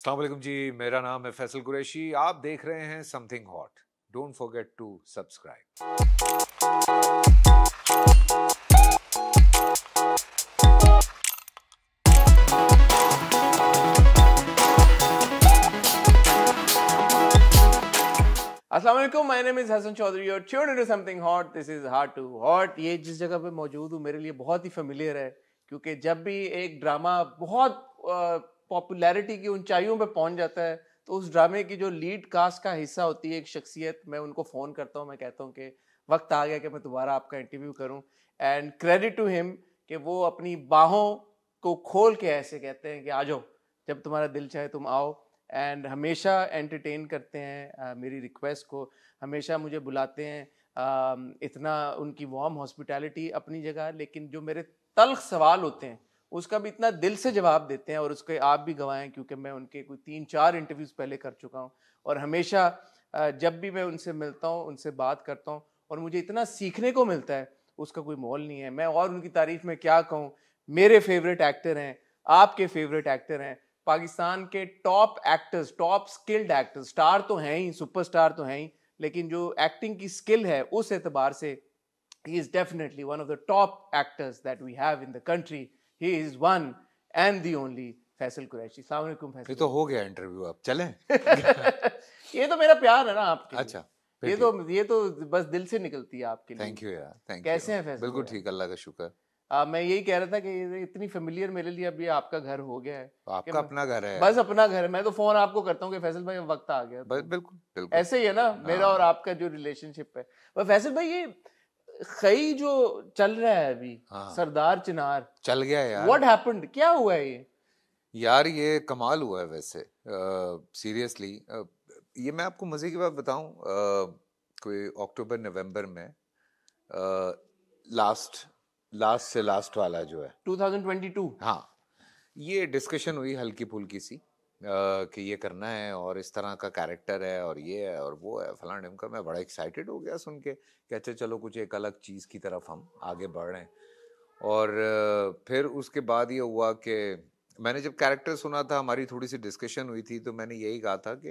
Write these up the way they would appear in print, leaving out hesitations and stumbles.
अस्सलाम वालेकुम जी, मेरा नाम है फैसल कुरैशी। आप देख रहे हैं something hot. Don't forget to subscribe. अस्सलाम वालेकुम, my name is Hasan Chaudhry और tune into something hot. This is heart to hot. ये जिस जगह पे मौजूद हूँ मेरे लिए बहुत ही फेमिलियर है, क्योंकि जब भी एक ड्रामा बहुत पॉपुलैरिटी की ऊंचाइयों पे पहुंच जाता है तो उस ड्रामे की जो लीड कास्ट का हिस्सा होती है एक शख्सियत, मैं उनको फ़ोन करता हूँ, मैं कहता हूँ कि वक्त आ गया कि मैं दोबारा आपका इंटरव्यू करूँ। एंड क्रेडिट टू हिम कि वो अपनी बाहों को खोल के ऐसे कहते हैं कि आ जाओ, जब तुम्हारा दिल चाहे तुम आओ। एंड हमेशा एंटरटेन करते हैं मेरी रिक्वेस्ट को, हमेशा मुझे बुलाते हैं। इतना उनकी वार्म हॉस्पिटैलिटी अपनी जगह, लेकिन जो मेरे तल्ख सवाल होते हैं उसका भी इतना दिल से जवाब देते हैं, और उसके आप भी गवाह हैं क्योंकि मैं उनके कोई 3-4 इंटरव्यूज़ पहले कर चुका हूँ। और हमेशा जब भी मैं उनसे मिलता हूँ, उनसे बात करता हूँ और मुझे इतना सीखने को मिलता है, उसका कोई मोल नहीं है। मैं और उनकी तारीफ़ में क्या कहूँ। मेरे फेवरेट एक्टर हैं, आपके फेवरेट एक्टर हैं, पाकिस्तान के top actors, top skilled actors. Star तो हैं ही, सुपरस्टार तो हैं ही, लेकिन जो एक्टिंग की स्किल है उस एतबार से he is definitely one of the top actors that we have in the country. He is one and the only Faisal Qureshi. अस्सलाम वालेकुम ये फैसल तो हो गया इंटरव्यू, अब चलें? भाई। ये तो मेरा प्यार है ना आपके लिए। अच्छा, फिर ये ठीक। तो ये तो बस दिल से निकलती है आपके लिए। थैंक यू यार, थैंक यू। कैसे हैं फैसल बिल्कुल भाई आप? ठीक, अल्लाह का शुक्र। मैं यही कह रहा था कि ये इतनी फेमिलियर मेरे लिए अब ये आपका घर हो गया है तो कि आपका अपना घर है बस यार। अपना घर है। मैं तो फोन आपको करता हूँ कि फैसल भाई अब वक्त आ गया, तो बिल्कुल बिल्कुल। ऐसे ही है ना मेरा और हाँ आपका जो रिलेशनशिप है। पर फैसल भाई, ये खई जो चल रहा है अभी, हाँ, सरदार चिनार, चल गया यार। व्हाट हैपेंड, क्या हुआ है ये? यार ये कमाल हुआ है वैसे, सीरियसली। ये मैं आपको मजे की बात बताऊं, कोई अक्टूबर नवंबर में, लास्ट लास्ट से लास्ट वाला जो है, 2022? हाँ, ये डिस्कशन हुई हल्की फुल्की सी, कि ये करना है और इस तरह का कैरेक्टर है और ये है और वो है फलाना ढिमका। मैं बड़ा एक्साइटेड हो गया सुन के कि अच्छा चलो कुछ एक अलग चीज़ की तरफ हम आगे बढ़ रहे हैं। और फिर उसके बाद ये हुआ कि मैंने जब कैरेक्टर सुना था, हमारी थोड़ी सी डिस्कशन हुई थी, तो मैंने यही कहा था कि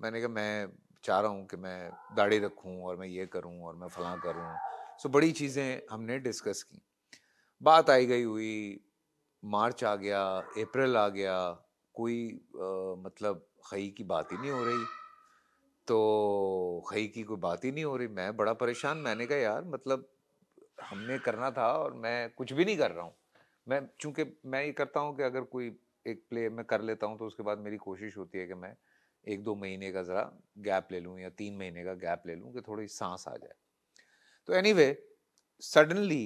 मैंने कहा मैं चाह रहा हूँ कि मैं दाढ़ी रखूँ और मैं ये करूँ और मैं फलां करूँ। सो बड़ी चीज़ें हमने डिस्कस की, बात आई गई हुई, मार्च आ गया, अप्रैल आ गया, कोई मतलब खई की बात ही नहीं हो रही। तो खई की कोई बात ही नहीं हो रही, मैं बड़ा परेशान। मैंने कहा यार मतलब हमने करना था और मैं कुछ भी नहीं कर रहा हूँ। मैं चूंकि मैं ये करता हूँ कि अगर कोई एक प्ले मैं कर लेता हूँ तो उसके बाद मेरी कोशिश होती है कि मैं 1-2 महीने का ज़रा गैप ले लूँ या 3 महीने का गैप ले लूँ कि थोड़ी सांस आ जाए। तो एनीवे सडनली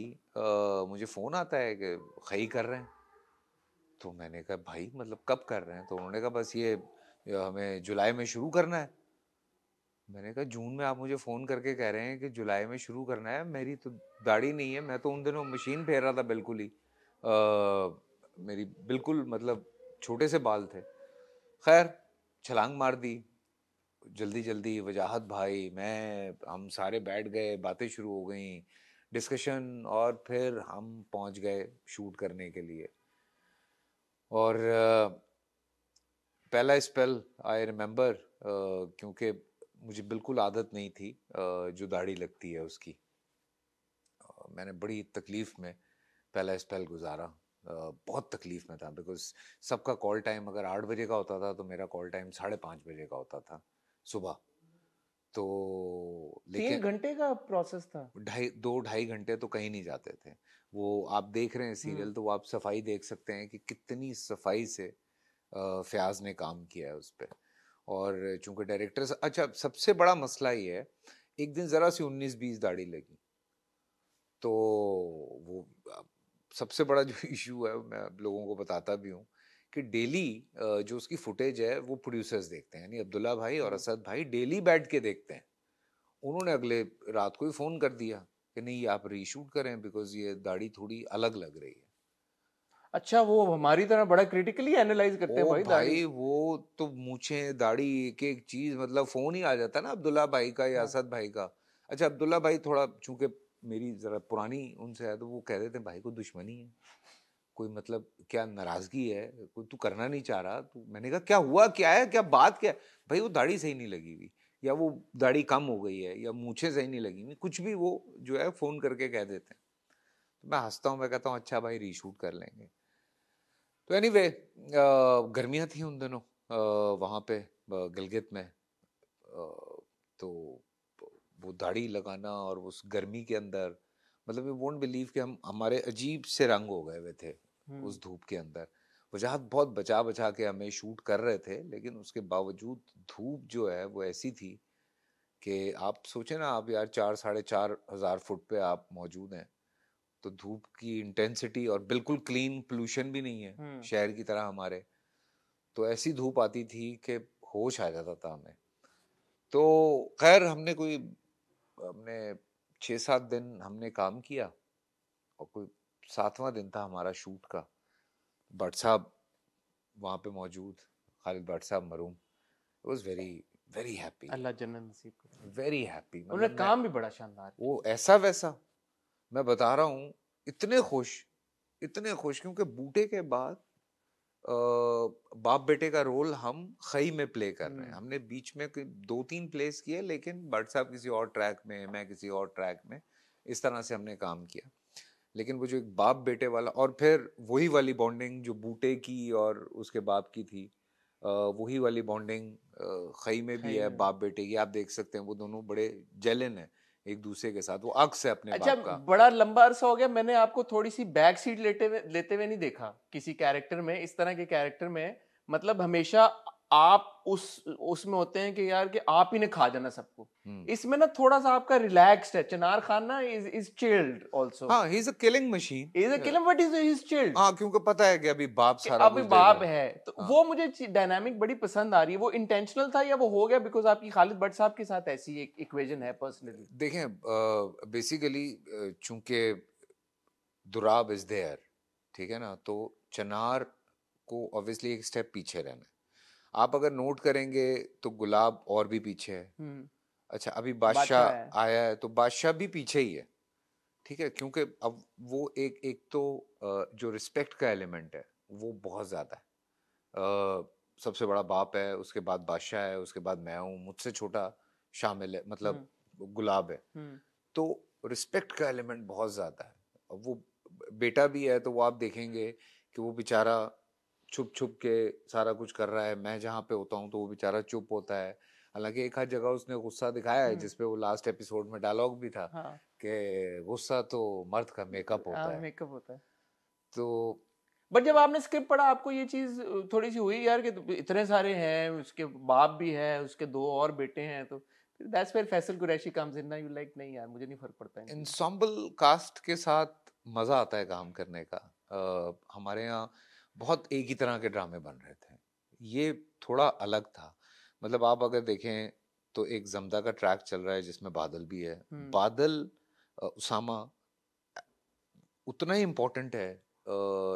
मुझे फ़ोन आता है कि खई कर रहे हैं। तो मैंने कहा भाई मतलब कब कर रहे हैं? तो उन्होंने कहा बस ये हमें जुलाई में शुरू करना है। मैंने कहा जून में आप मुझे फ़ोन करके कह रहे हैं कि जुलाई में शुरू करना है? मेरी तो दाढ़ी नहीं है, मैं तो उन दिनों मशीन फेर रहा था बिल्कुल ही। मेरी बिल्कुल मतलब छोटे से बाल थे। खैर छलांग मार दी, जल्दी जल्दी वजाहत भाई, मैं, हम सारे बैठ गए, बातें शुरू हो गई, डिस्कशन, और फिर हम पहुंच गए शूट करने के लिए। और पहला स्पेल आई रिमेंबर, क्योंकि मुझे बिल्कुल आदत नहीं थी जो दाढ़ी लगती है उसकी। मैंने बड़ी तकलीफ में पहला स्पेल गुजारा। बहुत तकलीफ में था, बिकॉज सबका कॉल टाइम अगर 8 बजे का होता था तो मेरा कॉल टाइम 5:30 बजे का होता था सुबह। तो लेकिन 3 घंटे का प्रोसेस था? 2-2.5 घंटे तो कहीं नहीं जाते थे। वो आप देख रहे हैं सीरियल तो वो आप सफाई देख सकते हैं कि कितनी सफाई से फयाज ने काम किया है उस पर। और चूंकि डायरेक्टर, अच्छा सबसे बड़ा मसला ये है, एक दिन जरा सी 19-20 दाढ़ी लगी तो वो सबसे बड़ा जो इशू है, मैं आप लोगों को बताता भी हूँ कि डेली जो उसकी फुटेज है वो प्रोड्यूसर्स देखते हैं, यानी अब्दुल्ला भाई और असद भाई डेली बैठ के देखते हैं। उन्होंने अगले रात को ही फोन कर दिया कि नहीं आप रीशूट करें बिकॉज ये दाढ़ी थोड़ी अलग लग रही है। अच्छा, वो हमारी तरह बड़ा क्रिटिकली एनालाइज करते हैं ओ भाई दाढ़ी? भाई वो तो मूछें दाढ़ी एक एक चीज, मतलब फोन ही आ जाता ना अब्दुल्ला भाई का या हाँ। असद भाई का। अच्छा अब्दुल्ला भाई थोड़ा चूंकि मेरी जरा पुरानी उनसे है तो वो कह देते हैं भाई को दुश्मनी है, कोई मतलब क्या नाराजगी है, कोई तू करना नहीं चाह रहा, तू, मैंने कहा क्या हुआ, क्या है, क्या बात, क्या है? भाई वो दाढ़ी सही नहीं लगी हुई, या वो दाढ़ी कम हो गई है, या मूछें सही नहीं लगी हुई, कुछ भी वो जो है फोन करके कह देते हैं। तो मैं हंसता हूँ, मैं कहता हूँ अच्छा भाई रीशूट कर लेंगे। तो एनीवे गर्मियाँ थी उन दिनों वहाँ पे गिलगित में, तो वो दाढ़ी लगाना और उस गर्मी के अंदर, मतलब यू वोंट बिलीव कि हम हमारे अजीब से रंग हो गए हुए थे उस धूप के अंदर। वजाहत बहुत बचा बचा के हमें शूट कर रहे थे, लेकिन उसके बावजूद धूप जो है वो ऐसी थी कि आप सोचे ना, आप यार 4-4.5 हजार फुट पे आप मौजूद हैं, तो धूप की इंटेंसिटी, और बिल्कुल क्लीन पोल्यूशन भी नहीं है शहर की तरह हमारे, तो ऐसी धूप आती थी कि होश आ जाता था हमें। तो खैर हमने 6-7 दिन हमने काम किया, और कोई 7वां दिन था हमारा शूट का। भट्ट साहब वहाँ पे मौजूद, खालिद भट्ट साहब मरूम, was very very happy, Allah जन्नत नसीब करे। वेरी हैप्पी, उन्होंने मतलब मैं, काम भी बड़ा शानदार किया। वो ऐसा वैसा, मैं बता रहा हूँ, इतने खुश, इतने खुश, क्योंकि बूटे के बाद बाप बेटे का रोल हम खई में प्ले कर रहे हैं। हमने बीच में 2-3 प्लेस किए, लेकिन भट्ट साहब किसी और ट्रैक में, मैं किसी और ट्रैक में, इस तरह से हमने काम किया। लेकिन वो जो एक बाप बेटे वाला, और फिर वही वाली बॉन्डिंग जो बूटे की और उसके बाप की थी, वही वाली बॉन्डिंग खई में भी खई है में। बाप बेटे की। आप देख सकते हैं वो दोनों बड़े जेलन है एक दूसरे के साथ, वो अक्स है अपने अच्छा, बाप का। बड़ा लंबा अरसा हो गया मैंने आपको थोड़ी सी बैक सीट लेते हुए नहीं देखा किसी कैरेक्टर में, इस तरह के कैरेक्टर में। मतलब हमेशा आप उसमें होते हैं कि यार कि आप ही ने खा जाना सबको। इसमें ना थोड़ा सा आपका रिलैक्स्ड है। चिनार खान ना इज चिल्ड आल्सो। हाँ, he is a killing machine. Is a killer but is chilled. हाँ, क्योंकि पता है कि अभी बाप कि सारा अभी कुछ देख बाप रहा है। है तो हाँ, वो मुझे डायनामिक बड़ी पसंद आ रही है। वो इंटेंशनल था या वो हो गया बिकॉज आपकी खालिद भट्ट साहब के साथ ऐसी एक इक्वेशन है पर्सनली? देखें बेसिकली चूंकि दुराब इज देयर, ठीक है ना, तो चनार को ऑब्वियसली एक स्टेप पीछे रहना है। आप अगर नोट करेंगे तो गुलाब और भी पीछे है। अच्छा, अभी बादशाह बादशाह है। आया है तो बादशाह भी पीछे ही है, ठीक है, क्योंकि अब वो एक एक तो जो रिस्पेक्ट का एलिमेंट है वो बहुत ज्यादा है। सबसे बड़ा बाप है, उसके बाद बादशाह है, उसके बाद मैं हूँ, मुझसे छोटा शामिल है, मतलब गुलाब है। तो रिस्पेक्ट का एलिमेंट बहुत ज्यादा है। अब वो बेटा भी है, तो वो आप देखेंगे कि वो बेचारा छुप छुप के सारा कुछ कर रहा है। मैं जहाँ पे होता हूँ तो वो बेचारा चुप होता है। हालांकि एक आध जगह उसने गुस्सा दिखाया है, जिसपे वो लास्ट एपिसोड में डायलॉग भी था हाँ, कि गुस्सा तो मर्द का मेकअप होता है। मेकअप होता है। तो बट जब आपने स्क्रिप्ट पढ़ा आपको ये चीज थोड़ी सी हुई यार कि इतने सारे हैं, उसके बाप भी है, उसके दो और बेटे हैं, तो that's where Faisal Qureshi comes in ना। यू लाइक नहीं यार मुझे नहीं फर्क पड़ता इन चीजों इंसॉम्बल कास्ट के साथ मजा आता है काम करने का। हमारे यहाँ बहुत एक ही तरह के ड्रामे बन रहे थे, ये थोड़ा अलग था। मतलब आप अगर देखें तो एक जमदा का ट्रैक चल रहा है जिसमें बादल भी है। बादल उसामा उतना ही इम्पोर्टेंट है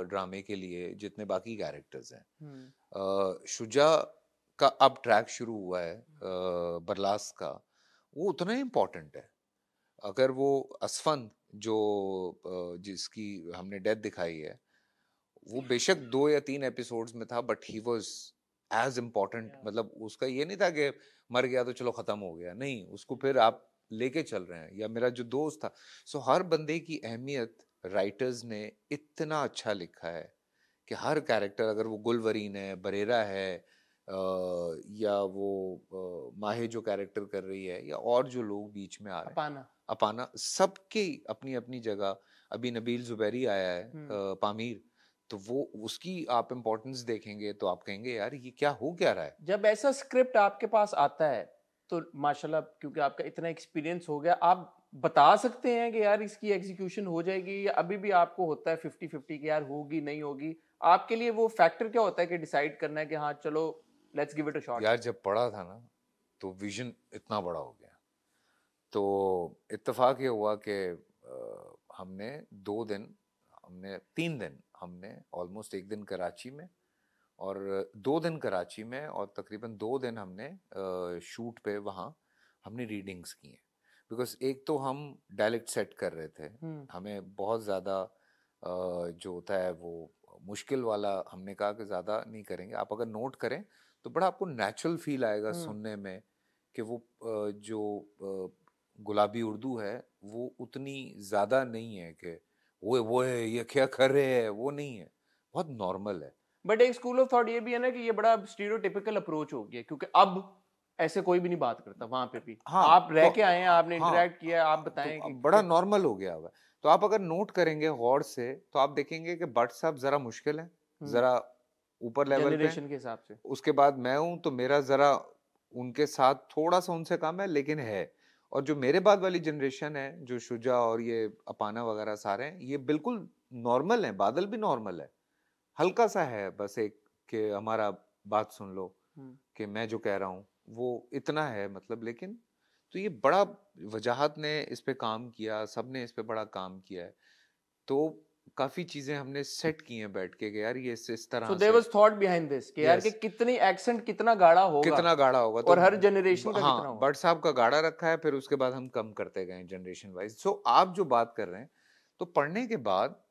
ड्रामे के लिए जितने बाकी कैरेक्टर्स हैं। शुजा का अब ट्रैक शुरू हुआ है बरलास का, वो उतना ही इम्पोर्टेंट है। अगर वो असफन जो जिसकी हमने डेथ दिखाई है, वो बेशक 2 या 3 एपिसोड्स में था, but he was as important. मतलब उसका ये नहीं था कि मर गया तो चलो खत्म हो गया, नहीं, उसको फिर आप लेके चल रहे हैं। या मेरा जो दोस्त था, सो हर बंदे की अहमियत राइटर्स ने इतना अच्छा लिखा है कि हर कैरेक्टर, अगर वो गुलवरीन है, बरेरा है, या वो माहे जो कैरेक्टर कर रही है, या और जो लोग बीच में आ रहे हैं, अपाना। अपाना, सबकी अपनी अपनी जगह। अभी नबील जुबैरी आया है पामीर, तो वो उसकी आप इम्पोर्टेंस देखेंगे तो आप कहेंगे यार ये क्या हो क्या रहा है। जब ऐसा स्क्रिप्ट आपके पास आता है तो माशाल्लाह, क्योंकि आपका इतना एक्सपीरियंस हो गया, आप बता सकते हैं कि यार इसकी एग्जीक्यूशन हो जाएगी, या अभी भी आपको होता है 50-50 कि यार होगी नहीं होगी? आपके लिए वो फैक्टर क्या होता है कि डिसाइड करना है कि हाँ चलो let's give it a shot? यार जब पढ़ा था ना, तो विजन इतना बड़ा हो गया। तो इत्तेफाक ये हुआ कि हमने 2 दिन, हमने 3 दिन, हमने ऑलमोस्ट एक दिन कराची में और 2 दिन कराची में, और तकरीबन 2 दिन हमने शूट पे वहाँ हमने रीडिंग्स की हैं। बिकॉज एक तो हम डायलेक्ट सेट कर रहे थे, हमें बहुत ज़्यादा जो होता है वो मुश्किल वाला हमने कहा कि ज़्यादा नहीं करेंगे। आप अगर नोट करें तो बड़ा आपको नेचुरल फील आएगा सुनने में कि वो जो गुलाबी उर्दू है वो उतनी ज़्यादा नहीं है कि वो है ये क्या कर रहे हैं, वो नहीं है, बहुत नॉर्मल है। बट एक स्कूल ऑफ थॉट ये भी है ना कि ये बड़ा स्टीरियोटिपिकल अप्रोच हो गया, क्योंकि अब ऐसे कोई भी नहीं बात करता वहां पे भी। हाँ आप रह तो के आए हैं, आपने हाँ इंटरेक्ट किया है, आप तो बताएं अब बड़ा कि नॉर्मल हो गया हुआ है। तो आप अगर नोट करेंगे गौर से तो आप देखेंगे कि भट्ट साहब जरा मुश्किल है, जरा ऊपर लेवल पे हैं। जनरेशन के हिसाब से। उसके बाद मैं हूं तो मेरा जरा उनके साथ थोड़ा सा उनसे कम है लेकिन है। और जो मेरे बाद वाली जनरेशन है जो शुजा और ये अपाना वगैरह सारे हैं ये बिल्कुल नॉर्मल है। बादल भी नॉर्मल है, हल्का सा है बस एक कि हमारा बात सुन लो कि मैं जो कह रहा हूँ वो इतना है मतलब। लेकिन तो ये बड़ा वजाहत ने इस पे काम किया, सबने इस पे बड़ा काम किया है। तो काफी चीजें हमने सेट की हैं बैठ के कि यार ये इस सो तरह देयर से। वाज थॉट बिहाइंड दिस कि यार कि यस, कितनी एक्सेंट कितना गाढ़ा होगा कितना गाढ़ा होगा तो और हर जनरेशन का हाँ कितना होगा। भट्ट साहब का गाढ़ा रखा है, फिर उसके बाद हम कम करते गए जनरेशन वाइज। सो आप जो बात कर रहे हैं तो पढ़ने के बाद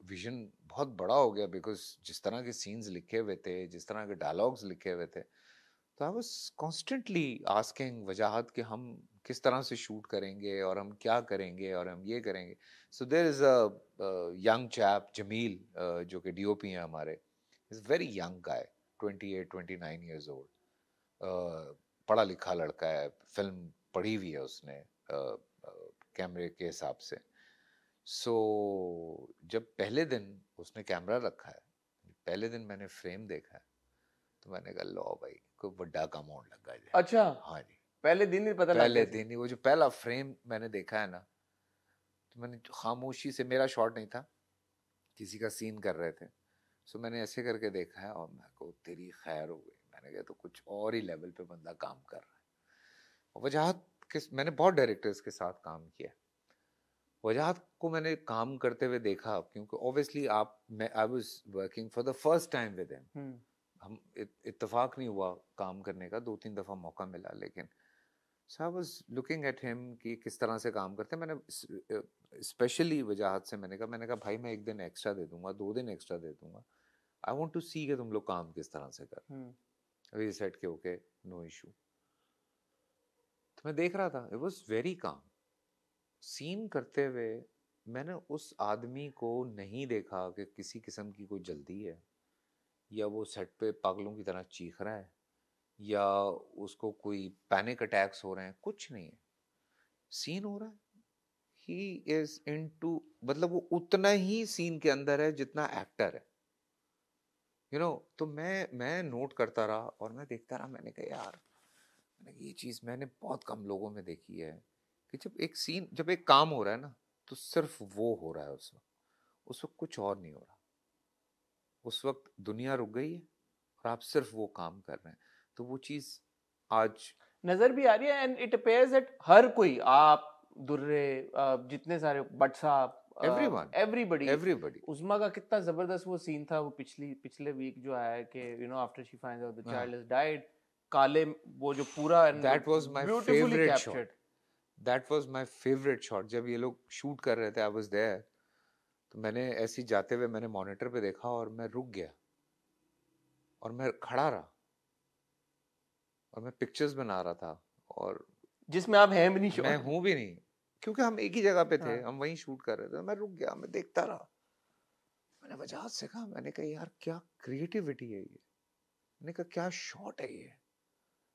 विजन बहुत बड़ा हो गया बिकॉज जिस तरह के सीन्स लिखे हुए थे, जिस तरह के डायलॉग्स लिखे हुए थे, तो आई वाज कॉन्स्टेंटली आस्किंग वजाहत कि हम किस तरह से शूट करेंगे और हम क्या करेंगे और हम ये करेंगे। So there is a young chap Jamil जो कि डीओपी हैं हमारे, is very young guy, 28-29 years old, पढ़ा लिखा लड़का है, फिल्म पढ़ी हुई है उसने कैमरे के हिसाब से। सो जब पहले दिन उसने कैमरा रखा है, पहले दिन मैंने फ्रेम देखा है तो मैंने कहा लो भाई कोई बड़ा काम होने लगा जाए। अच्छा, हाँ जी, पहले दिन ही पता लग पहले गया था। दिन ही वो जो पहला फ्रेम मैंने देखा है ना, तो मैंने खामोशी से, मेरा शॉट नहीं था, किसी का सीन कर रहे थे, सो मैंने ऐसे करके देखा है और मैं को तेरी खैर हो गई। मैंने कहा तो कुछ और ही लेवल पे बंदा काम कर रहा है। और वजाहत मैंने बहुत डायरेक्टर्स के साथ काम किया, वजाहत को मैंने काम करते हुए देखा क्योंकि ऑब्वियसली आप मैं I was working for the first time with him. हम इत्तेफाक नहीं हुआ काम करने का, 2-3 दफा मौका मिला, लेकिन so I was looking at him कि किस तरह से काम करते हैं। मैंने स्पेशली वजाहत से मैंने कहा भाई मैं 1 दिन एक्स्ट्रा दे दूंगा, 2 दिन एक्स्ट्रा दे दूंगा, आई वांट टू सी कि तुम लोग काम किस तरह से कर। अभी सेट के ओके, नो इशू। तो मैं देख रहा था, it was very calm. Scene करते हुए मैंने उस आदमी को नहीं देखा कि किसी किस्म की कोई जल्दी है या वो सेट पे पागलों की तरह चीख रहा है या उसको कोई पैनिक अटैक्स हो रहे हैं, कुछ नहीं है। सीन हो रहा है, ही इज इनटू, मतलब वो उतना ही सीन के अंदर है जितना एक्टर है, तो मैं नोट करता रहा और मैं देखता रहा। मैंने कहा यार, मैंने कहा, ये चीज मैंने बहुत कम लोगों में देखी है कि जब एक काम हो रहा है ना तो सिर्फ वो हो रहा है उस वक्त कुछ और नहीं हो रहा। उस वक्त दुनिया रुक गई है और आप सिर्फ वो काम कर रहे हैं। तो वो चीज आज नजर भी आ रही है एंड इट अपेयर्स दैट हर कोई, आप, दुर्रे, जितने सारे भट्ट साहब, एवरीवन, एवरीबॉडी। एवरीबॉडी। उस्मा का कितना जबरदस्त वो सीन था, वो पिछले वीक जो आया है कि after she finds out the child is died, काले, वो जो पूरा that was my beautifully favourite shot, captured. That was my favourite shot. जब ये लोग शूट कर रहे थे, आई वाज देयर, तो मैंने ऐसे ही जाते हुए मैंने मॉनिटर पे देखा और मैं रुक गया और मैं खड़ा रहा और मैं पिक्चर्स बना रहा था और जिसमें आप हैं भी नहीं मैं श्योर। हूं भी नहीं क्योंकि हम एक ही जगह पे थे, हाँ। हम वहीं शूट कर रहे थे। मैं रुक गया, मैं देखता रहा। मैंने वजाहत से कहा, मैंने कहा यार क्या क्रिएटिविटी है ये, मैंने कहा क्या शॉट है ये।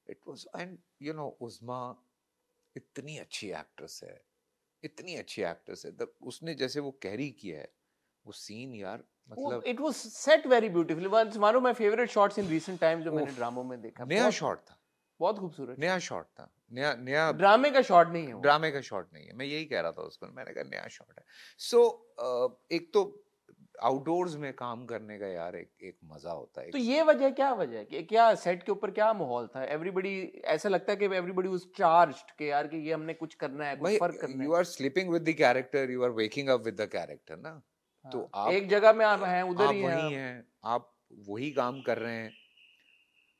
इट वाज, एंड उस्मा इतनी अच्छी एक्ट्रेस है, इतनी अच्छी एक्ट्रेस है। उसने जैसे वो कैरी किया है वो सीन यार, मतलब it was set very beautifully, one of my favourite shots in recent times जो मैंने उफ, ड्रामों में देखा। नया बहुत शॉट था, बहुत खूबसूरत नया शॉट। शॉट था, नया नया ड्रामे का शॉट नहीं है वो। ड्रामे का शॉट नहीं है, मैं यही कह रहा था उसको, मैंने कहा नया शॉट है। सो एक तो आउटडोर्स में काम करने का यार एक मजा होता है। तो ये वजह है कि क्या सेट के ऊपर क्या माहौल था? एवरीबॉडी, ऐसा लगता है कि एवरीबॉडी वाज चार्ज्ड कि यार कि ये हमने कुछ करना है, कुछ भाई फर्क करना है। You are sleeping with the character, you are waking up with the character ना। तो हाँ, आप एक जगह में आप हैं, उधर आप ही हैं वही आप। हैं, आप वही काम कर रहे हैं,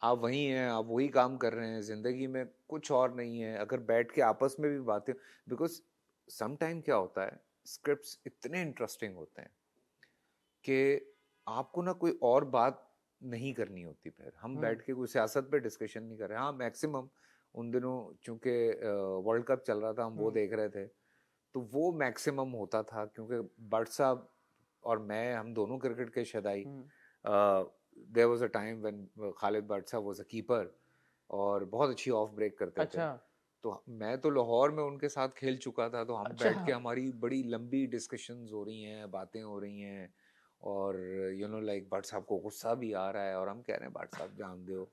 आप वही हैं, आप वही काम कर रहे हैं, जिंदगी में कुछ और नहीं है। अगर बैठ के आपस में भी बातें, बिकॉज सम टाइम क्या होता है स्क्रिप्ट्स इतने इंटरेस्टिंग होते हैं कि आपको ना कोई और बात नहीं करनी होती। फिर हम बैठ के कोई सियासत पे डिस्कशन नहीं कर रहे। हाँ, मैक्सिमम उन दिनों चूंकि वर्ल्ड कप चल रहा था, हम वो देख रहे थे, तो वो मैक्सिमम होता था क्योंकि भट्ट साहब और मैं, हम दोनों क्रिकेट के शदाई। There was a time when Khalid Bhatt sahab was a keeper और बहुत अच्छी ऑफ ब्रेक करते थे। अच्छा तो मैं तो लाहौर में उनके साथ खेल चुका था, तो हम बैठ के अच्छा हमारी बड़ी लंबी डिस्कशंस हो रही हैं, बातें हो रही हैं, और लाइक भट्ट साहब को गुस्सा भी आ रहा है और हम कह रहे हैं भट्ट साहब जान दो,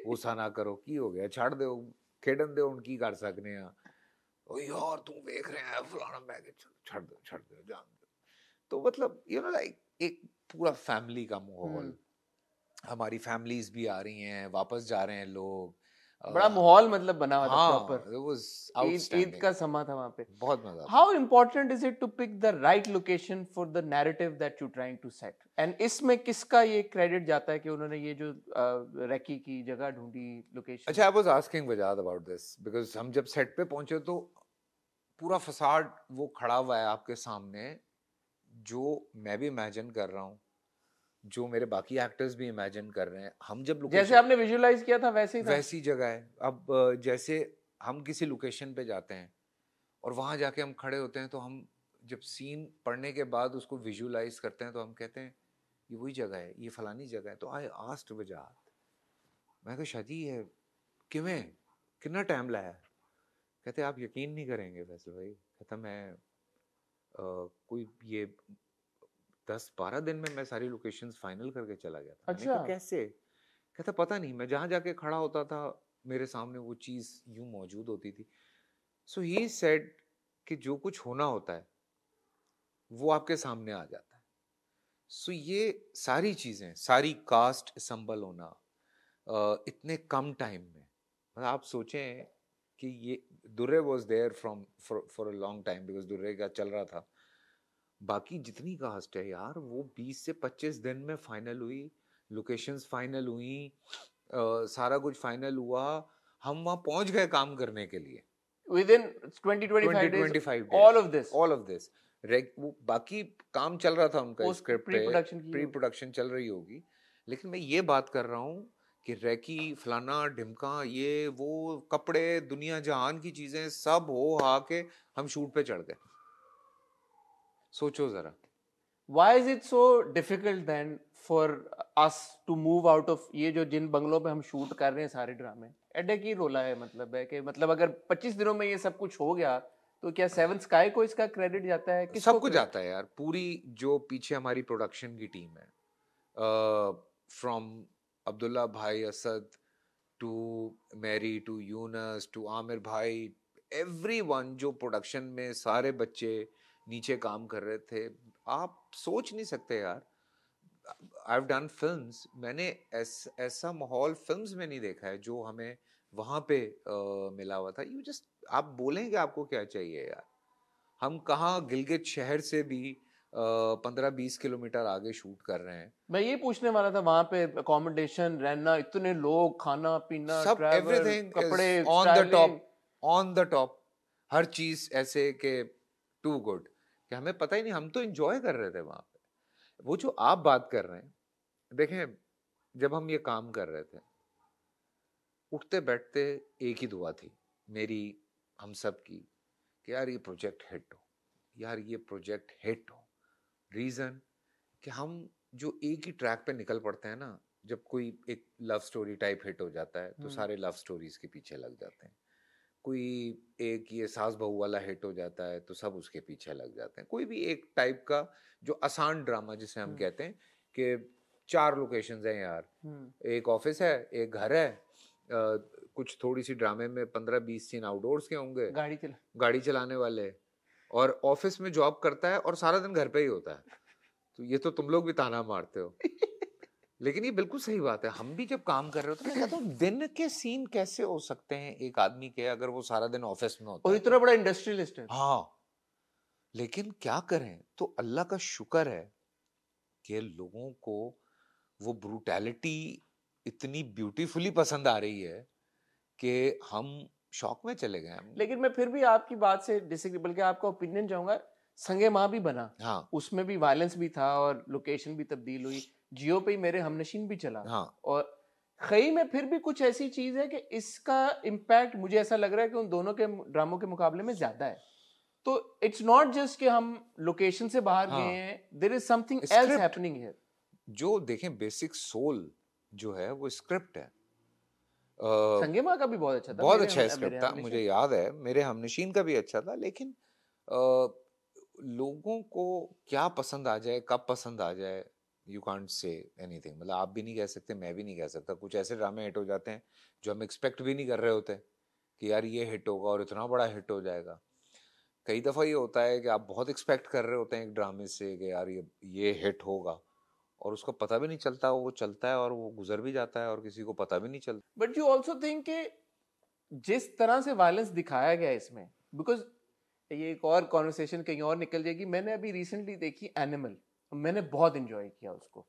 गुस्सा ना करो, की हो गया, छड़ दो, खेडन दो, उनकी कर सकने हैं। ओ यार तुम देख रहे हैं फलाना, मैं छड़ दो जान दो। तो मतलब लाइक एक पूरा फैमिली का माहौल, हमारी फैमिलीज भी आ रही हैं, वापस जा रहे हैं लोग। बड़ा माहौल मतलब बना हुआ था हाँ, proper. it was Eid outstanding। का समा था वहां पे। बहुत मजा How आता। important is it to pick the right location for the narrative that you're trying to set? And इसमें किसका ये क्रेडिट जाता है कि उन्होंने ये जो रैकी की जगह ढूंढी लोकेशन? अच्छा, I was asking Wajad about this because हम जब सेट पे पहुंचे तो पूरा फसाड वो खड़ा हुआ है आपके सामने, जो मैं भी इमेजिन कर रहा हूँ, जो मेरे बाकी एक्टर्स भी इमेजिन कर रहे हैं। हम जब जैसे लोकेशन, आपने विजुअलाइज किया था वैसे ही था? वैसी जगह है। अब जैसे हम किसी लोकेशन पे जाते हैं और वहां जाके हम खड़े होते हैं, तो हम जब सीन पढ़ने के बाद उसको विजुअलाइज करते हैं तो हम कहते हैं ये वही जगह है, ये फलानी जगह है। तो आई आस्क्ड वजाद, मैं कहा शादी है किवें, कितना टाइम लाया? कहते आप यकीन नहीं करेंगे फैसल भाई, कहता मैं कोई ये 10-12 दिन में मैं सारी लोकेशंस फाइनल करके चला गया था। मैंने अच्छा। कहा कैसे? कहता पता नहीं, मैं जहाँ जाके खड़ा होता था मेरे सामने वो चीज़ यूं मौजूद होती थी। सो ही सेड कि जो कुछ होना होता है वो आपके सामने आ जाता है। सो ये सारी चीज़ें, सारी कास्ट असम्बल होना इतने कम टाइम में, मतलब आप सोचें कि ये Durre was there from for a long time because Durre का चल रहा था। बाकी जितनी कास्ट है यार, वो 20 से 25 दिन में फाइनल हुई, लोकेशंस फाइनल हुई, सारा कुछ फाइनल हुआ। हम वहां पहुंच गए काम करने के लिए। Within 20-25 days, 20-25 all days, of this, all of this। वो बाकी काम चल रहा था उनका पोस्ट स्क्रिप्ट प्री पे, प्रोडक्शन की प्री होगी। प्रोडक्शन चल रही होगी, लेकिन मैं ये बात कर रहा हूँ कि रैकी फलाना ढिमका, ये वो कपड़े, दुनिया जहान की चीजें सब हो हा के हम शूट पे चढ़ गए। सोचो जरा। Why is it so difficult then for us to move out of ये जो जिन बंगलों पे हम शूट कर रहे हैं सारे ड्रामे? एडे की रोला है, मतलब है कि मतलब अगर 25 दिनों में ये सब कुछ हो गया तो क्या सेवन स्काई को इसका क्रेडिट जाता है? किसको सब कुछ क्रेडिट? आता है यार, पूरी जो पीछे हमारी प्रोडक्शन की टीम है, फ्रॉम अब्दुल्ला भाई Asad to Mary to Younus to Aamir भाई, एवरीवन जो प्रोडक्शन में सारे बच्चे नीचे काम कर रहे थे, आप सोच नहीं सकते यार। आई हैव डन फिल्म्स, मैंने ऐसा माहौल फिल्म्स में नहीं देखा है जो हमें वहां पे मिला हुआ था। यू जस्ट, आप बोलेंगे आपको क्या चाहिए यार। हम कहाँ गिलगित शहर से भी 15-20 किलोमीटर आगे शूट कर रहे हैं। मैं ये पूछने वाला था, वहां पे अकोमोडेशन, रहना, इतने लोग, खाना पीना, सब ट्रैवल, एवरीथिंग इज कपड़े, on the styling. Top, on the top. हर चीज ऐसे के टू गुड कि हमें पता ही नहीं, हम तो एंजॉय कर रहे थे वहां पे। वो जो आप बात कर रहे हैं, देखें, जब हम ये काम कर रहे थे, उठते बैठते एक ही दुआ थी मेरी, हम सब की, कि यार ये प्रोजेक्ट हिट हो, यार ये प्रोजेक्ट हिट हो। रीजन कि हम जो एक ही ट्रैक पे निकल पड़ते हैं ना, जब कोई एक लव स्टोरी टाइप हिट हो जाता है तो सारे लव स्टोरीज के पीछे लग जाते हैं। कोई एक ये सास बहू वाला हिट हो जाता है तो सब उसके पीछे लग जाते हैं। कोई भी एक टाइप का जो आसान ड्रामा जिसे हम कहते हैं कि 4 लोकेशंस हैं यार, एक ऑफिस है, एक घर है, कुछ थोड़ी सी ड्रामे में 15-20 सीन आउटडोर्स के होंगे, गाड़ी चलाने वाले, और ऑफिस में जॉब करता है और सारा दिन घर पे ही होता है। तो ये तो तुम लोग भी ताना मारते हो, लेकिन ये बिल्कुल सही बात है। हम भी जब काम कर रहे होते हैं, मैं कहता हूँ दिन के सीन कैसे हो सकते हैं एक आदमी के, अगर वो सारा दिन ऑफिस में होता और है इतना बड़ा इंडस्ट्रियलिस्ट है। हाँ, लेकिन क्या करें, तो अल्लाह का शुक्र है कि लोगों को वो ब्रूटैलिटी इतनी ब्यूटीफुली पसंद आ रही है कि हम शौक में चले गए। लेकिन मैं फिर भी आपकी बात से डिसएग्री, बल्कि आपका ओपिनियन चाहूंगा। संगे माँ भी बना, हाँ उसमें भी वायलेंस भी था और लोकेशन भी तब्दील हुई, जियो पे ही मेरे हमनशीन भी चला। हाँ और खई में फिर भी कुछ ऐसी चीज है कि इसका इम्पैक्ट मुझे ऐसा लग रहा है कि उन दोनों के ड्रामों के मुकाबले में ज्यादा है। तो इट्स नॉट जस्ट कि हम लोकेशन से बाहर गए हाँ हैं, there is something else script happening here. जो देखें बेसिक सोल जो है वो स्क्रिप्ट है। संगे माँ का भी बहुत अच्छा था, बहुत अच्छा मेरे स्क्रिप्ट था, मुझे हमनशीन। याद है मेरे हमनशीन का भी अच्छा था, लेकिन अ, लोगों को क्या पसंद आ जाए, कब पसंद आ जाए, यू कांट से एनीथिंग। मतलब आप भी नहीं कह सकते, मैं भी नहीं कह सकता। कुछ ऐसे ड्रामे हिट हो जाते हैं जो हम एक्सपेक्ट भी नहीं कर रहे होते कि यार ये हिट होगा और इतना बड़ा हिट हो जाएगा। कई दफ़ा ये होता है कि आप बहुत एक्सपेक्ट कर रहे होते हैं एक ड्रामे से कि यार ये हिट होगा, और उसको पता भी नहीं चलता, वो चलता है और वो गुजर भी जाता है और किसी को पता भी नहीं चलता। बट यू ऑल्सो थिंक कि जिस तरह से वायलेंस दिखाया गया है इसमें, बिकॉज ये एक और कॉन्वर्सेशन कहीं और निकल जाएगी। मैंने अभी रिसेंटली देखी एनिमल, मैंने बहुत इंजॉय किया उसको।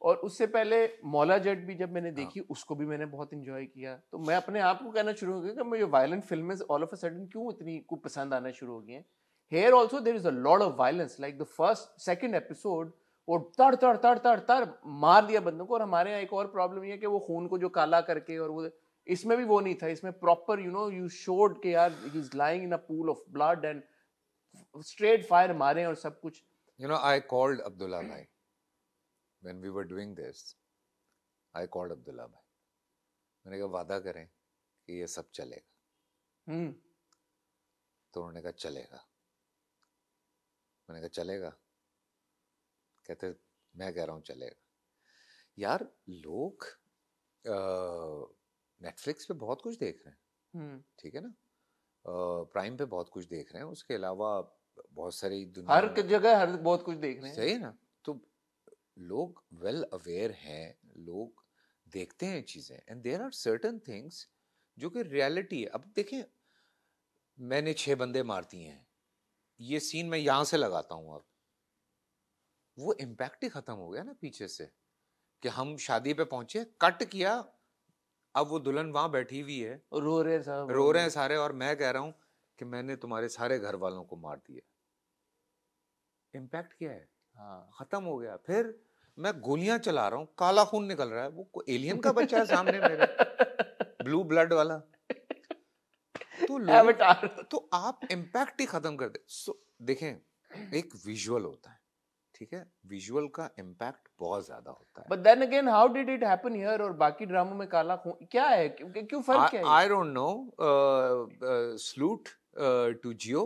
और उससे पहले मौला जट भी जब मैंने हाँ देखी, उसको भी मैंने बहुत इंजॉय किया। तो मैं अपने आप को कहना शुरू हो गया कि मुझे वायलेंट फिल्में ऑल ऑफ अ सडन क्यों इतनी को पसंद आना शुरू हो गई हैं। Here also there is a lot of violence, like the first second episode, वो तड़ तड़ तड़ तड़ तड़ मार दिया बंदों को। और हमारे यहाँ एक और प्रॉब्लम ये है कि वो खून को जो काला करके, और वो इसमें भी वो नहीं था। इसमें प्रॉपर यू शोड के यार he is lying in a pool of blood and straight fire मारे और सब कुछ। You know I called Abdullah भाई when we were doing this. I called Abdullah भाई, मैंने कहा वादा करें कि ये सब चलेगा। हम्म। तो उन्होंने कहा चलेगा। मैंने कहा चलेगा? कहते मैं कह रहा हूँ चलेगा। यार लोग नेटफ्लिक्स पे बहुत कुछ देख रहे हैं, हम्म। ठीक है ना, प्राइम पे बहुत कुछ देख रहे हैं, उसके अलावा बहुत सारी दुनिया हर में। जगह हर बहुत कुछ देख रहे हैं। सही है ना? तो लोग वेल अवेयर हैं, लोग देखते हैं चीजें, and there are certain things जो कि रियलिटी है। अब देखें, मैंने 6 बंदे मार दिए हैं, ये सीन मैं यहां से लगाता हूं, अब वो इम्पैक्ट ही खत्म हो गया ना पीछे से। कि हम शादी पे पहुंचे, कट किया, अब वो दुल्हन वहां बैठी हुई है, रो रहे सब रो रहे हैं सारे, और मैं कह रहा हूं कि मैंने तुम्हारे सारे घर वालों को मार दिया। इम्पैक्ट क्या है? हाँ। खत्म हो गया। फिर मैं गोलियां चला रहा हूँ, काला खून निकल रहा है, वो एलियन का बच्चा है सामने मेरे, ब्लू ब्लड वाला। तो लोगों, एवटार। तो आप इम्पैक्ट ही खत्म कर दे। देखें, एक विजुअल होता है, ठीक है, विजुअल का इम्पैक्ट बहुत ज्यादा होता है। But then again how did it happen here और बाकी ड्रामों में काला खून क्या है? क्यों फर्क क्या है? I don't know, salute to Geo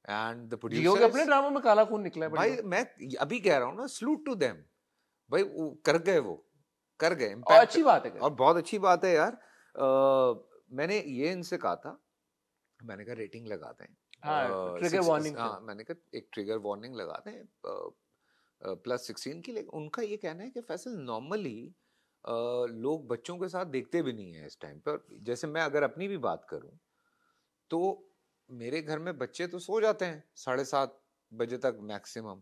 and the Geo के अपने प्रोड्यूसर्स। ड्रामों में काला खून निकला है बड़ी भाई बार। मैं अभी कह रहा हूँ ना, सलूट टू देम। भाई वो कर गए, वो कर गए और इम्पैक्ट। अच्छी बात है और कर। बहुत अच्छी बात है यार। मैंने ये इनसे कहा था, मैंने कहा रेटिंग लगाते हैं, हाँ, ट्रिगर वार्निंग पे। हाँ मैंने कहा एक ट्रिगर वार्निंग लगाते हैं +16 की। लेकिन उनका ये कहना है कि फैसल नॉर्मली लोग बच्चों के साथ देखते भी नहीं है इस टाइम पर। जैसे मैं अगर अपनी भी बात करूं, तो मेरे घर में बच्चे तो सो जाते हैं 7:30 बजे तक मैक्सिमम।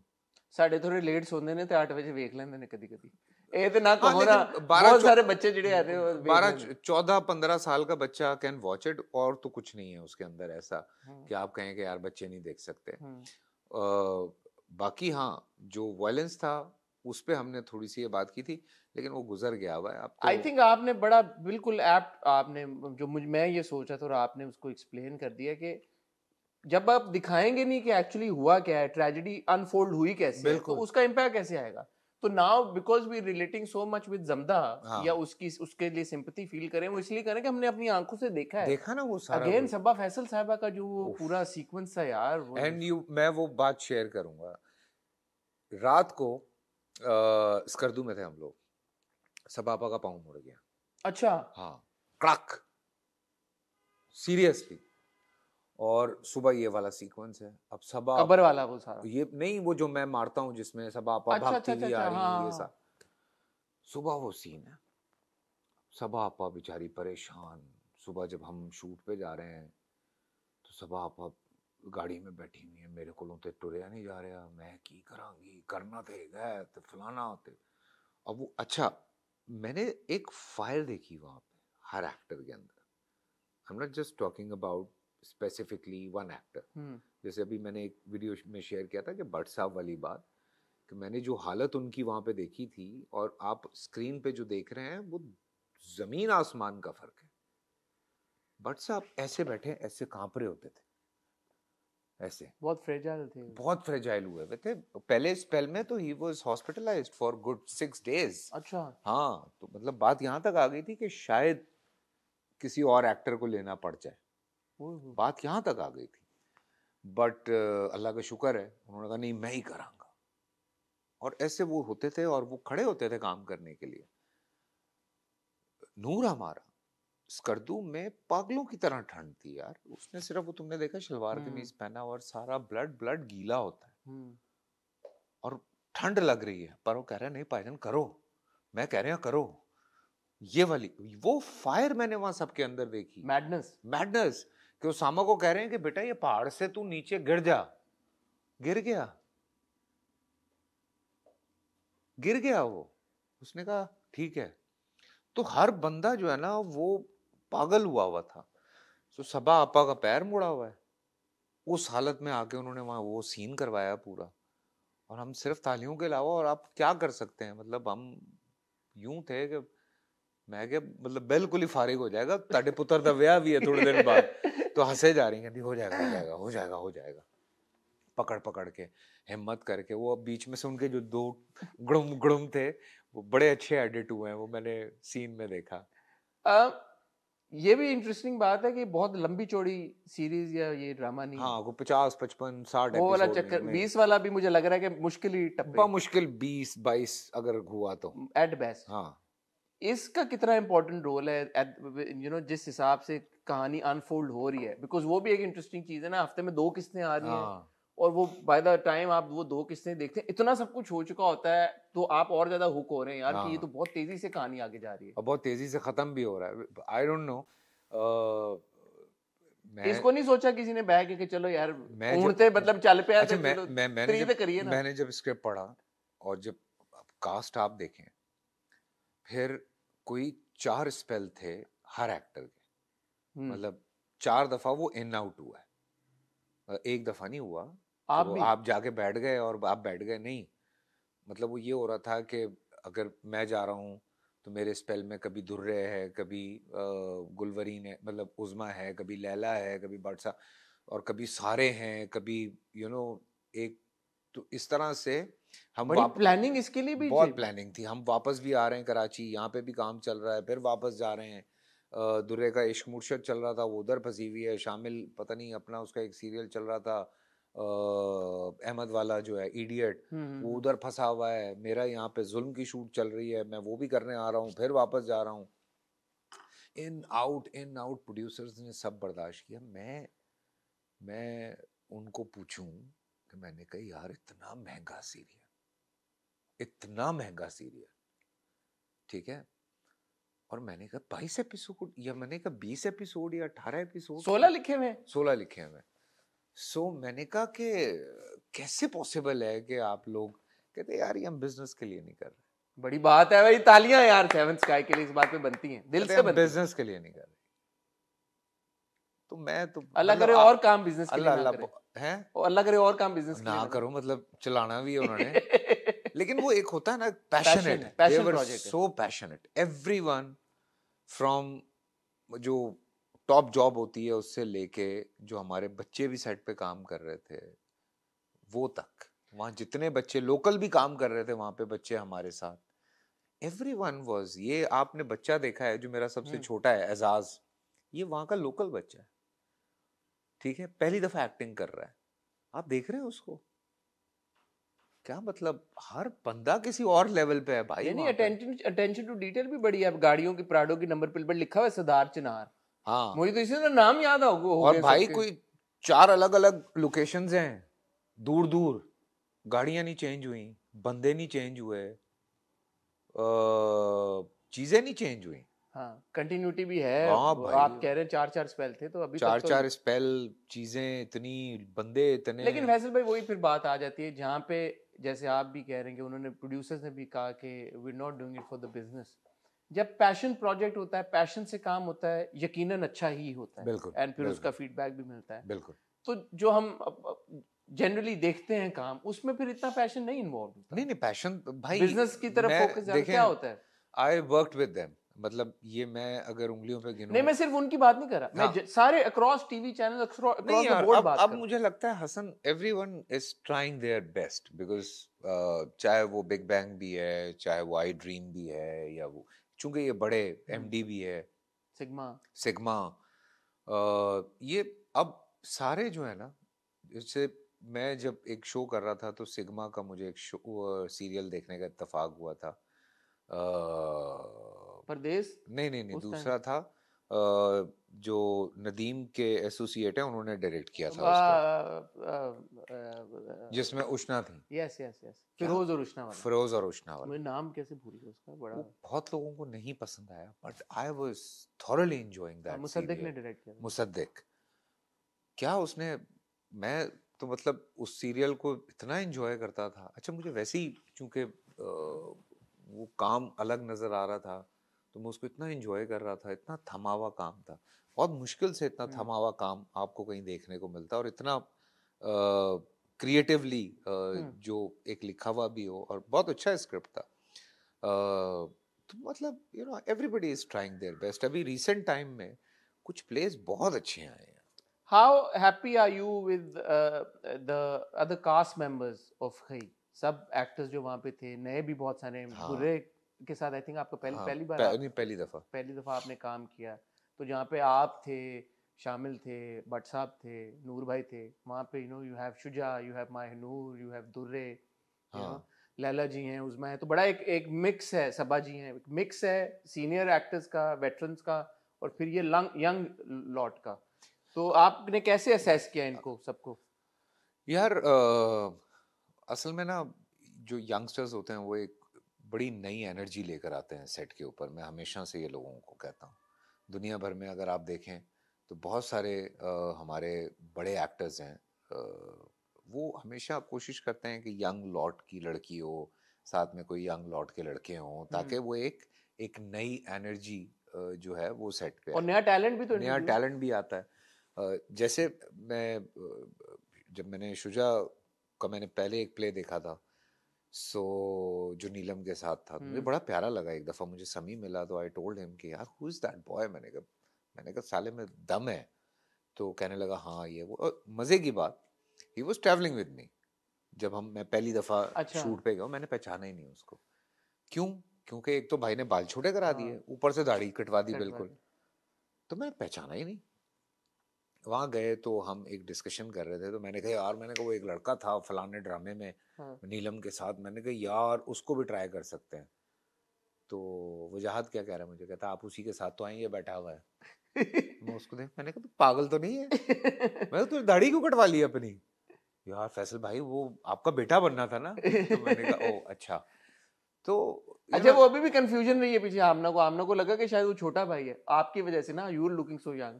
ਸਾਡੇ ਥੋੜੇ ਲੇਟ ਸੌਂਦੇ ਨੇ ਤੇ 8 ਵਜੇ ਵੇਖ ਲੈਂਦੇ ਨੇ ਕਦੀ ਕਦੀ। ਇਹ ਤੇ ਨਾ हाँ ਕਹੋ ਨਾ, लेकिन बहुत सारे बच्चे ਜਿਹੜੇ आ रहे हो ਵੇਖ बारह ਲੈਂਦੇ। 14-15 साल का बच्चा कैन वॉच इट, और तो कुछ नहीं है उसके अंदर ऐसा हम्म। कि आप कहें कि यार बच्चे नहीं देख सकते। हम्म। बाकी हाँ, जो वायलेंस था उस पे हमने थोड़ी सी ये बात की थी, लेकिन वो गुजर गया हुआ है अब तो। आई थिंक आपने बड़ा बिल्कुल एप्ट, आपने जो मैं ये सोचा था और आपने उसको एक्सप्लेन कर दिया कि जब आप दिखाएंगे नहीं कि एक्चुअली हुआ क्या है, ट्रेजेडी अनफोल्ड हुई कैसे है, तो बिल्कुल। उसका इम्पैक्ट कैसे आएगा। तो now because we relating so much with जमदा, या हाँ उसकी उसके लिए सिंपैथी फील करें, वो इसलिए करें कि हमने अपनी आंखों से देखा है। देखा ना वो सारा अगेन कुछ। सबा फैसल साहबा का जो वो उफ। पूरा सीक्वेंस था यार, वो एंड यू, मैं वो बात शेयर करूंगा। रात को स्कर्दू में थे हम लोग, सबापा का पाँव मुड़ गया। अच्छा। हाँ, कड़क, सीरियसली। और सुबह ये वाला सीक्वेंस है। अब सबा, कबर वाला वो सारा। ये नहीं, वो जो मैं मारता हूँ जिसमें सबा आपा अच्छा अच्छा भागती अच्छा हुई आ अच्छा, रही हाँ है, हाँ ये हाँ। सा सुबह वो सीन है। सबा आपा बेचारी परेशान। सुबह जब हम शूट पे जा रहे हैं, तो सबा आपा गाड़ी में बैठी हुई है, मेरे को ते टुरिया नहीं जा रहा, मैं की करांगी, करना थे गए तो फलाना होते। अब वो अच्छा, मैंने एक फायर देखी वहां पे हर एक्टर के अंदर। I am not just talking about specifically one actor. Hmm. जैसे अभी मैंने एक वीडियो में शेयर किया था कि भट्ट साहब वाली बात, कि मैंने जो हालत उनकी वहाँ पे देखी थी और आप स्क्रीन पे जो देख रहे हैं वो जमीन आसमान का फर्क है। भट्ट साहब ऐसे बैठे ऐसे कांप रहे होते थे, ऐसे बहुत फ्रेजाइल थे। बहुत फ्रेजाइल हुए हुए थे। पहले स्पेल में तो he was hospitalised for good 6 days। अच्छा। हाँ, तो मतलब बात यहाँ तक आ गई थी कि शायद किसी और एक्टर को लेना पड़ जाए, बात यहाँ तक आ गई थी। बट अल्लाह का शुक्र है, उन्होंने कहा नहीं मैं ही करांगा, और ऐसे वो होते थे और वो खड़े होते थे काम करने के लिए। नूर हमारा स्कर्दू में पागलों की तरह ठंड थी यार, उसने सिर्फ वो तुमने देखा शलवार कमीज पहना और सारा ब्लड ब्लड गीला होता है और ठंड लग रही है, पर वो कह रहे हैं नहीं भाईजान करो, मैं कह रहे हैं करो। ये वाली वो फायर मैंने वहां सबके अंदर देखी, मैडनेस कि उसामा को कह रहे हैं कि बेटा ये पहाड़ से तू नीचे गिर जा, गिर गया, गिर गया वो, उसने कहा ठीक है। तो हर बंदा जो है ना वो पागल हुआ था। तो सबा आपा का पैर मुड़ा हुआ है, उस हालत में आके उन्होंने वहां वो सीन करवाया पूरा, और हम सिर्फ तालियों के अलावा और आप क्या कर सकते हैं। मतलब हम यूं थे कि मैं क्या मतलब बिल्कुल ही फारिग हो जाएगा, ताड़े पुत्र दा ब्याह भी है थोड़े दिन बाद, तो हंसे जा रही हैं हो जाएगा हो जाएगा हो जाएगा हो जाएगा, पकड़ पकड़ के हिम्मत करके। वो बीच में से उनके जो 2 गुड़ुम गुड़ुम थे वो बड़े अच्छे एडिट हुए हैं, वो मैंने सीन में देखा। ये भी इंटरेस्टिंग बात है कि बहुत लंबी चौड़ी सीरीज या ये ड्रामा नहीं हाँ, है। वो 50 55 60 वो वाला एपिसोड चक्कर नहीं, 20 वाला भी मुझे लग रहा है कि मुश्किल ही टप्पे, मुश्किल 20 22 अगर हुआ तो एट बेस्ट। हाँ। इसका कितना इंपॉर्टेंट रोल है जिस हिसाब से कहानी अनफोल्ड हो रही है, बिकॉज वो भी एक इंटरेस्टिंग चीज है ना, हफ्ते में 2 किस्तें आ रही हैं हाँ और वो बाय द टाइम आप वो 2 किस्तें देखते हैं इतना सब कुछ हो चुका होता है, तो आप और ज्यादा हुक हो रहे हैं यार कि ये तो बहुत तेजी से कहानी आगे जा रही है और बहुत तेजी से खत्म भी हो रहा है। आई डोंट नो, मैं इसको नहीं सोचा किसी ने बैठ के चलो यार मैं ऊँटते मतलब चल पे अच्छा चलो मैंने 3 तो करिए ना। मैंने जब स्क्रिप्ट पढ़ा और जब कास्ट आप देखें, फिर कोई 4 स्पेल थे हर एक्टर के, मतलब 4 दफा वो इन आउट हुआ है, एक दफा नहीं हुआ कि आप जाके बैठ गए और आप बैठ गए, नहीं। मतलब वो ये हो रहा था कि अगर मैं जा रहा हूँ तो मेरे स्पेल में कभी दुर्रे है, कभी गुलवरीन है, मतलब उज़मा है, कभी लैला है, कभी बटसा, और कभी सारे हैं, कभी एक, तो इस तरह से हम बड़ी प्लानिंग इसके लिए भी बहुत प्लानिंग थी। हम वापस भी आ रहे हैं कराची, यहाँ पे भी काम चल रहा है, फिर वापस जा रहे हैं। दुर्रे का इश्क मुर्शद चल रहा था, वो उधर फंसी हुई है। शामिल पता नहीं अपना उसका एक सीरियल चल रहा था, अहमद वाला जो है इडियट, वो उधर फंसा हुआ है। मेरा यहाँ पे जुल्म की शूट चल रही है, मैं वो भी करने आ रहा हूँ, फिर वापस जा रहा हूँ। इन आउट प्रोड्यूसर्स ने सब बर्दाश्त किया। मैं उनको पूछूं कि मैंने कहा यार इतना महंगा सीरियल, इतना महंगा सीरियल, ठीक है, और मैंने कहा 22 एपिसोड, या मैंने कहा 20 एपिसोड या 18 एपिसोड, 16 लिखे हुए, 16 लिखे हुए। सो मैंने कहा कि कैसे पॉसिबल है कि आप लोग, कहते यार ये हम बिजनेस के लिए नहीं कर रहे। बड़ी बात है भाई, तालियां यार सेवन स्काई के लिए, इस बात पे बनती हैं, दिल से बनती हैं। बिजनेस के लिए नहीं कर रहे। तो मैं तो अल्लाह करे और काम बिजनेस के लिए ना करे, हैं, अल्लाह करे और काम बिजनेस के लिए ना करो, मतलब चलाना भी है उन्होंने। लेकिन वो एक होता है ना passion passionate, so passionate, everyone from जो टॉप जॉब होती है उससे लेके जो हमारे बच्चे भी सेट पे काम कर रहे थे वो तक, वहां जितने बच्चे लोकल भी काम कर रहे थे वहां पे बच्चे हमारे साथ, एवरीवन वाज, ये आपने बच्चा देखा है जो मेरा सबसे छोटा है एजाज, ये वहां का लोकल बच्चा है, ठीक है, पहली दफा एक्टिंग कर रहा है, आप देख रहे हैं उसको, क्या मतलब हर बंदा किसी और लेवल पे है भाई। नहीं, अटेंशन टू डिटेल भी बड़ी है। अब गाड़ियों की प्राडो की नंबर प्लेट पर लिखा हुआ है सिद्धार्थ चिनार, हाँ, मुझे तो इसी नाम याद हो और भाई कोई 4 अलग अलग लोकेशंस हैं, दूर दूर, गाड़ियां नहीं चेंज हुई, बंदे नहीं चेंज हुए, चीजें नहीं चेंज हुई। हाँ, कंटिन्यूटी भी है। हाँ भाई, आप कह रहे हैं 4 स्पेल थे, तो अभी 4 स्पेल, चीजें इतनी, बंदे इतने। लेकिन फैसल भाई वही फिर बात आ जाती है जहाँ पे, जैसे आप भी कह रहे हैं कि उन्होंने, प्रोड्यूसर्स ने भी कहा कि we are not doing it for the business. जब पैशन प्रोजेक्ट होता है, पैशन से काम होता है, यकीनन अच्छा ही होता है, बिल्कुल, एंड फिर उसका फीडबैक भी मिलता है। बिल्कुल। तो जो हम जनरली देखते हैं काम, उसमें फिर इतना पैशन नहीं इन्वॉल्व होता। नहीं नहीं पैशन भाई बिजनेस की तरफ मैं फोकस ज्यादा देखें क्या होता है? आई वर्कड विद देम, मतलब ये मैं अगर उंगलियों पे नहीं, गिनूं मैं सिर्फ उनकी बात नहीं कर रहा, हाँ सारे अक्रॉस टीवी चैनल, अक्रॉस नहीं द यार बोर्ड अब बात अब कर रहा हूं। मुझे लगता है Hasan everyone is trying their best because चाहे वो बिग बैंग भी है, चाहे वो आई ड्रीम भी है, या वो चूंकि ये बड़े एमडी भी है, सिग्मा। सिग्मा, ये अब सारे जो है ना, जैसे मैं जब एक शो कर रहा था तो सिग्मा का मुझे एक शो सीरियल देखने का इत्तेफाक हुआ था, परदेश नहीं नहीं नहीं उस टाइम। दूसरा था, जो नदीम के एसोसिएट है उन्होंने डायरेक्ट किया था उसको, जिसमें उष्णा थी, यस यस यस, क्या फिरोज और उष्णा वाला। फिरोज और उष्णा वाला, मुझे नाम कैसे भूल गया उसका, बड़ा। वो बहुत लोगों को नहीं पसंद आया but I was thoroughly enjoying that Mossadegh ने सीरियल। डायरेक्ट किया था। मुसद्दिक क्या उसने, मैं तो मतलब उस सीरियल को इतना एंजॉय करता था। अच्छा मुझे वैसे ही चूंकि वो काम अलग नजर आ रहा था तो मैं उसको इतना एंजॉय कर रहा था, इतना थमा हुआ काम था, बहुत मुश्किल से इतना थमा हुआ काम आपको कहीं देखने को मिलता, और इतना क्रिएटिवली जो एक लिखा हुआ भी हो, और बहुत अच्छा स्क्रिप्ट था। तो मतलब you know everybody is trying their best. अभी रिसेंट टाइम में कुछ प्लेस बहुत अच्छे आए हैं। How happy are you with the other cast members of खई? सब एक्टर्स जो वहाँ पे थे, नए भी बहुत सारे हैं। हाँ दुर्रे के साथ आई थिंक आपका हाँ पहली बार नहीं पहली दफा आपने काम किया, तो जहाँ पे आप थे, शामिल थे, भट्ट साहब थे, नूर भाई थे, वहाँ पे you know you have Shuja, you have Mahnoor, you have Durre, you know हाँ लैला जी हैं, उज़मा है, तो बड़ा एक मिक्स है, सबा जी हैं, एक मिक्स है सीनियर एक्टर्स का, वेटरन्स का, और फिर ये यंग लॉट का। तो आपने कैसे असेस किया इनको सबको? यार असल में ना जो यंगस्टर्स होते हैं वो एक बड़ी नई एनर्जी लेकर आते हैं सेट के ऊपर। मैं हमेशा से ये लोगों को कहता हूँ, दुनिया भर में अगर आप देखें तो बहुत सारे हमारे बड़े एक्टर्स हैं, वो हमेशा कोशिश करते हैं कि यंग लॉट की लड़की हो, साथ में कोई यंग लॉट के लड़के हों, ताकि वो एक नई एनर्जी जो है वो सेट पे और आए, नया टैलेंट भी तो नया introduce- टैलेंट भी आता है। जैसे मैं जब मैंने शुजा का मैंने पहले एक प्ले देखा था, सो जो नीलम के साथ था, मुझे बड़ा प्यारा लगा। एक दफा मुझे समी मिला तो आई टोल्ड हिम कि यार हु इज दैट बॉय, मैंने कहा साले में दम है। तो कहने लगा हाँ ये वो, और मजे की बात he was travelling with me. जब मैं पहली दफा अच्छा। शूट पे गया, मैंने पहचाना ही नहीं उसको। क्यों? क्योंकि एक तो भाई ने बाल छोटे करा दिए, हाँ, ऊपर से दाढ़ी कटवा दी कटवा बिल्कुल, दी। तो मैंने पहचाना ही नहीं। वहां गए तो हम एक डिस्कशन कर रहे थे, तो मैंने कहा यार, मैंने कहा वो एक लड़का था फलाने ड्रामे में हाँ। नीलम के साथ, मैंने कहा यार उसको भी ट्राई कर सकते हैं। तो वजाहत क्या कह रहा है, मुझे कहता आप उसी के साथ तो आए, ये बैठा हुआ है। मैं उसको देख, मैंने कहा तू पागल तो नहीं है? मैं तू दाढ़ी क्यों कटवा ली अपनी? यार फैसल भाई वो आपका बेटा बनना था ना। तो मैंने कहा ओ अच्छा। तो अच्छा, वो अभी भी कंफ्यूजन रही है पीछे आमना को लगा कि शायद वो छोटा भाई है आपकी वजह से ना, you are looking so young.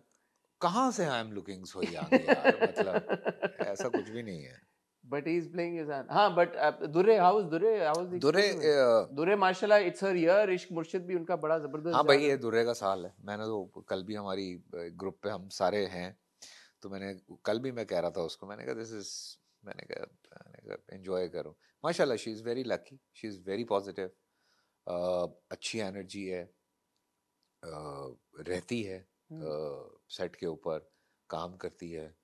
कहाँ से I am looking so young यार, मतलब ऐसा कुछ भी नहीं है। But he is playing his hand. हाँ, but दुर्रे, how is दुर्रे? How was the दुरे experience? दुर्रे माशाल्लाह, it's her year. इश्क मुर्शिद भी उनका बड़ा जबरदस्त हाँ जा भाई रहा ये है। दुर्रे का साल है। मैंने तो कल भी हमारी ग्रुप पे हम सारे हैं, तो मैंने कल भी मैं कह रहा था उसको, मैंने कहा एंजॉय करो। माशाल्लाह she is very lucky, she is very positive, अच्छी एनर्जी है, रहती है सेट के ऊपर, काम करती है,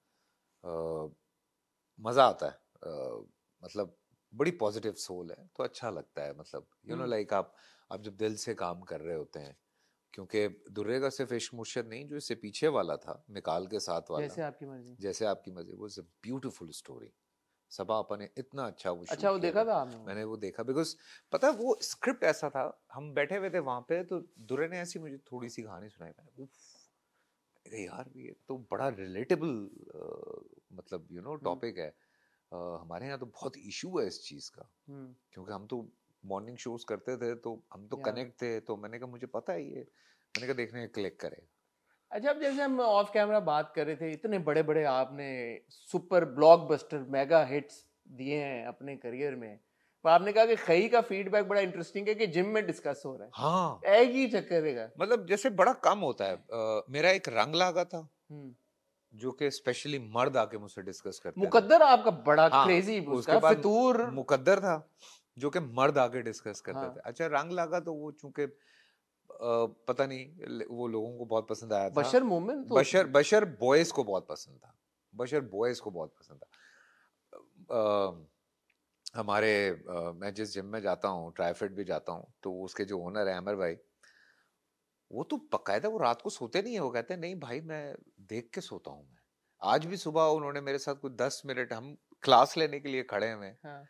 मज़ा आता है, मतलब बड़ी पॉजिटिव सोल है, तो अच्छा लगता है। मतलब यू नो लाइक आप जब दिल से काम कर रहे होते हैं, क्योंकि दुर्रे का सिर्फ इश्क मुर्शिद नहीं, जो इससे पीछे वाला था मिकाल के साथ वाला, जैसे आपकी मर्जी। जैसे आपकी मर्जी, वो इज अ ब्यूटीफुल स्टोरी। सबा आपा ने इतना अच्छा वो अच्छा, वो शूट किया देखा था। था आपने? मैंने वो देखा बिकॉज पता है वो स्क्रिप्ट ऐसा था, हम बैठे हुए थे वहां पे, तो दुर्रे ने ऐसी मुझे थोड़ी सी कहानी सुनाई, मैंने अरे यार ये तो बड़ा रिलेटेबल मतलब यू नो टॉपिक है। हमारे यहाँ तो बहुत इशू है इस चीज़ का, क्योंकि हम तो मॉर्निंग शोज करते थे तो हम तो कनेक्ट थे, तो मैंने कहा मुझे पता है ये, मैंने कहा देखने क्लिक करेगा। अच्छा, अब जैसे हम ऑफ कैमरा बात कर रहे थे, इतने बड़े बड़े आपने सुपर ब्लॉकबस्टर मेगा हिट्स दिए हैं अपने करियर में, पर आपने कहा कि खई का फीडबैक बड़ा इंटरेस्टिंग है कि जिम में डिस्कस हो रहा है। हाँ एक ही चक्कर है। मतलब जैसे बड़ा कम होता है। मेरा एक रंग लागा था, जो कि स्पेशली मर्द आके मुझसे डिस्कस करते थे। मुकद्दर आपका बड़ा हाँ, क्रेजी उसके उसका बाद फितूर। मुकद्दर था जो कि मर्द आके डिस्कस करते हाँ, थे। अच्छा, रंग लागा तो वो चूंकि पता नहीं वो लोगों को बहुत पसंद आया था। बशर मोमिन तो बशर बशर बॉयज को बहुत पसंद था। बशर बॉयज को बहुत पसंद था। हमारे मैं जिस जिम में जाता हूँ, ट्राइफिट भी जाता हूँ, तो उसके जो ओनर है अमर भाई, वो तो बकायदा वो रात को सोते नहीं है। वो कहते हैं नहीं भाई मैं देख के सोता हूँ। मैं आज भी सुबह उन्होंने मेरे साथ कुछ 10 मिनट, हम क्लास लेने के लिए खड़े हुए हैं। हाँ।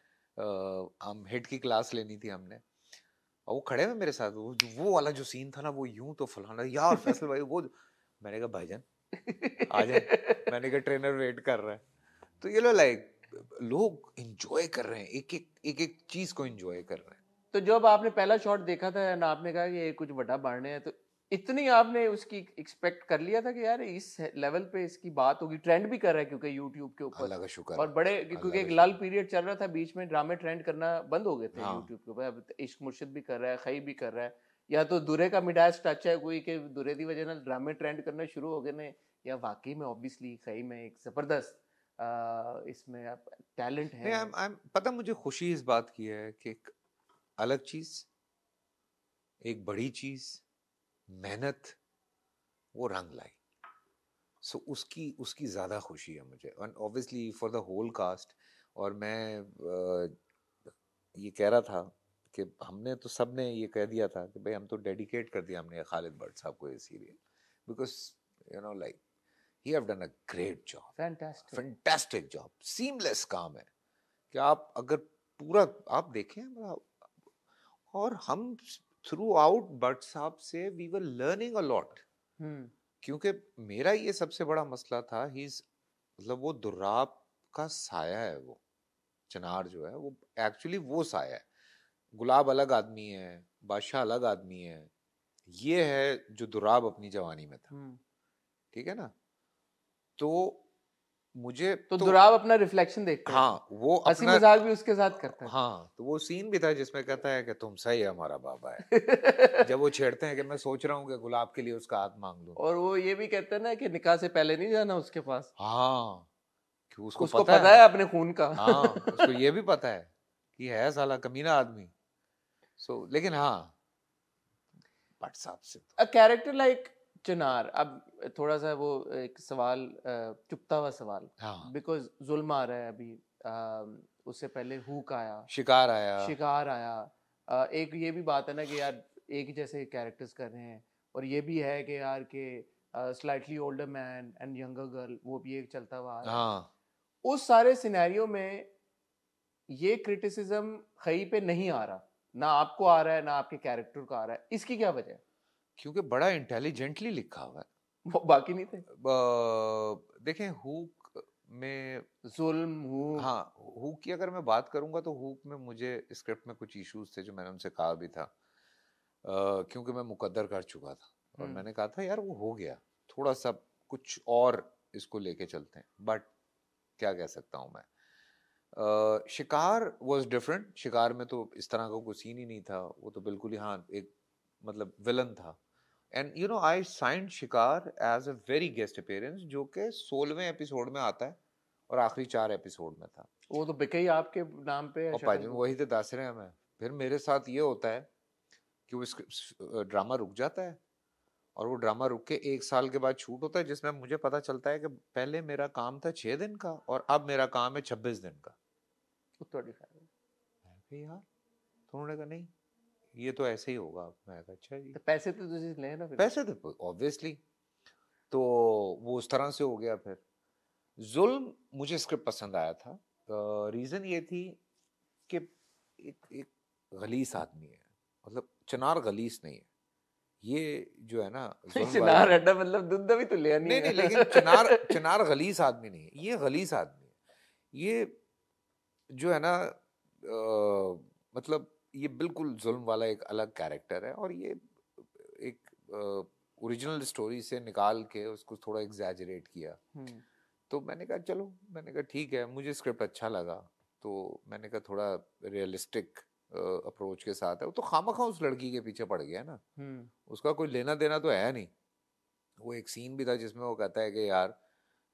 हम हिट की क्लास लेनी थी हमने, और वो खड़े हुए मेरे साथ। वो वाला जो सीन था ना, वो यूं तो फलाना यार फैसल भाई वो, मैंने कहा भाईजान आ जाए, मैंने कहा ट्रेनर वेट कर रहा है। तो ये लो लाइक लोग एंजॉय कर रहे हैं, एक एक चीज को एंजॉय कर रहे हैं। तो जब आपने पहला शॉट देखा था ना, आपने कहा कि ये कुछ बड़ा बढ़ने है, तो इतनी आपने उसकी एक्सपेक्ट कर लिया था कि यार इस लेवल पे इसकी बात होगी, ट्रेंड भी कर रहा है क्योंकि यूट्यूब के ऊपर, अल्लाह का शुक्र और है, बड़े अल्लाह क्योंकि एक का लाल शुक्र। पीरियड चल रहा था बीच में, ड्रामे ट्रेंड करना बंद हो गए थे हाँ, यूट्यूब के ऊपर। अब इश्क मुर्शिद भी कर रहा है, खई भी कर रहा है, या तो दुरे का मिडाज टच है कोई के दुरे दी वजह ਨਾਲ ड्रामे ट्रेंड करना शुरू हो गए ने, या वाकई में ऑब्वियसली खई में एक जबरदस्त इसमें टैलेंट नहीं है। I'm पता मुझे खुशी इस बात की है कि एक अलग चीज, एक बड़ी चीज, मेहनत, वो रंग लाई। सो उसकी उसकी ज्यादा खुशी है मुझे, और obviously for the whole cast. और मैं ये कह रहा था कि हमने तो सबने ये कह दिया था कि भाई हम तो डेडिकेट कर दिया हमने खालिद भट्ट साहब को ये serial, because you know like he have done a great job, fantastic. Fantastic job, seamless काम है कि आप अगर पूरा आप देखें और हम थ्रू आउट भट्ट साहब से we were learning a lot. Hmm. क्योंकि मेरा ये सबसे बड़ा मसला था, ही मतलब वो दुर्राब का साया है वो, चिनार जो है वो एक्चुअली वो साया है। गुलाब अलग आदमी है, बादशाह अलग आदमी है, ये है जो दुर्राब अपनी जवानी में था। हम्म। ठीक है ना? तो मुझे तो तो दुराब अपना रिफ्लेक्शन देखता है इसमें, हाँ वो हंसी अपना, मजाक भी उसके साथ करता है। हाँ तो वो सीन भी था जिसमें कहता है कि तुम सही है हमारा बाबा है, जब वो छेड़ते हैं कि मैं सोच रहा हूँ कि गुलाब के लिए उसका हाथ मांग लूं। और वो ये भी कहता है ना कि निकाह से पहले नहीं जाना उसके पास, हाँ, कि उसको उसको पता पता है। है अपने खून का। हाँ, उसको ये भी पता है कि है साला कमीना आदमी। सो लेकिन हाँ, भट्ट साहब से तो अ कैरेक्टर लाइक चिनार, अब थोड़ा सा वो एक सवाल, चुपता हुआ सवाल, हाँ, बिकॉज जुल्म आ रहा है अभी, उससे पहले हुक आया, शिकार आया। शिकार आया, एक ये भी बात है ना कि यार एक ही जैसे कैरेक्टर्स कर रहे हैं, और ये भी है कि यार के slightly older man and younger girl, वो भी एक चलता हुआ आ रहा है। हाँ, उस सारे सिनेरियो में ये क्रिटिसिज्म खई पे नहीं आ रहा, ना आपको आ रहा है ना आपके कैरेक्टर को आ रहा है, इसकी क्या वजह है? क्योंकि बड़ा इंटेलिजेंटली लिखा हुआ है। वो बाकी नहीं थे? देखें हुक में, जुल्म, हुक। हाँ हुक की अगर मैं बात करूंगा तो हुक में मुझे स्क्रिप्ट में कुछ इश्यूज थे जो मैंने उनसे कहा भी था। क्योंकि मैं मुकद्दर कर चुका था और हम्म। मैंने कहा था यार वो हो गया, थोड़ा सा कुछ और इसको लेके चलते हैं। बट क्या कह सकता हूँ मैं, शिकार वॉज डिफरेंट। शिकार में तो इस तरह का कोई सीन ही नहीं था, वो तो बिल्कुल ही हाँ एक मतलब विलन था। And you know I signed Shikaar as a very guest appearance, जो कि 16वें एपिसोड में आता है और आखिरी 4 एपिसोड में था। वो तो बिके ही आपके नाम पे है और शक्ल पाजी को। वही तो दस रहे हैं हमें। फिर मेरे साथ ये होता है कि वो ड्रामा रुक जाता है, और वो ड्रामा रुक के 1 साल के बाद शूट होता है, जिसमें मुझे पता चलता है कि पहले मेरा काम था 6 दिन का और अब मेरा काम है 26 दिन का। वो तो खैर है। मैं कहा, यार तो उन्होंने कहा नहीं ये तो ऐसे ही होगा। मैं कहा अच्छा जी। तो पैसे तो तुझे ले ना फिर। पैसे थे ऑब्वियसली, तो वो उस तरह से हो गया। फिर जुल्म मुझे स्क्रिप्ट पसंद आया था। रीजन ये थी कि एक गलीस आदमी है, मतलब चिनार गलीस नहीं है। ये जो है ना जुल्म वाला चिनार है, अड्डा मतलब दूध भी तो लिया नहीं नहीं नहीं, लेकिन चिनार है। चिनार गलीस आदमी नहीं है, ये गलीस आदमी है। ये जो है ना मतलब ये बिल्कुल जुल्म वाला एक अलग कैरेक्टर है, और ये एक ओरिजिनल स्टोरी से निकाल के उसको थोड़ा एग्जैजरेट किया। हम्म। तो मैंने कहा चलो, मैंने कहा ठीक है, मुझे स्क्रिप्ट अच्छा लगा। तो मैंने कहा थोड़ा रियलिस्टिक अप्रोच के साथ है। वो तो खामखा उस लड़की के पीछे पड़ गया ना, उसका कोई लेना देना तो है नहीं। वो एक सीन भी था जिसमें वो कहता है कि यार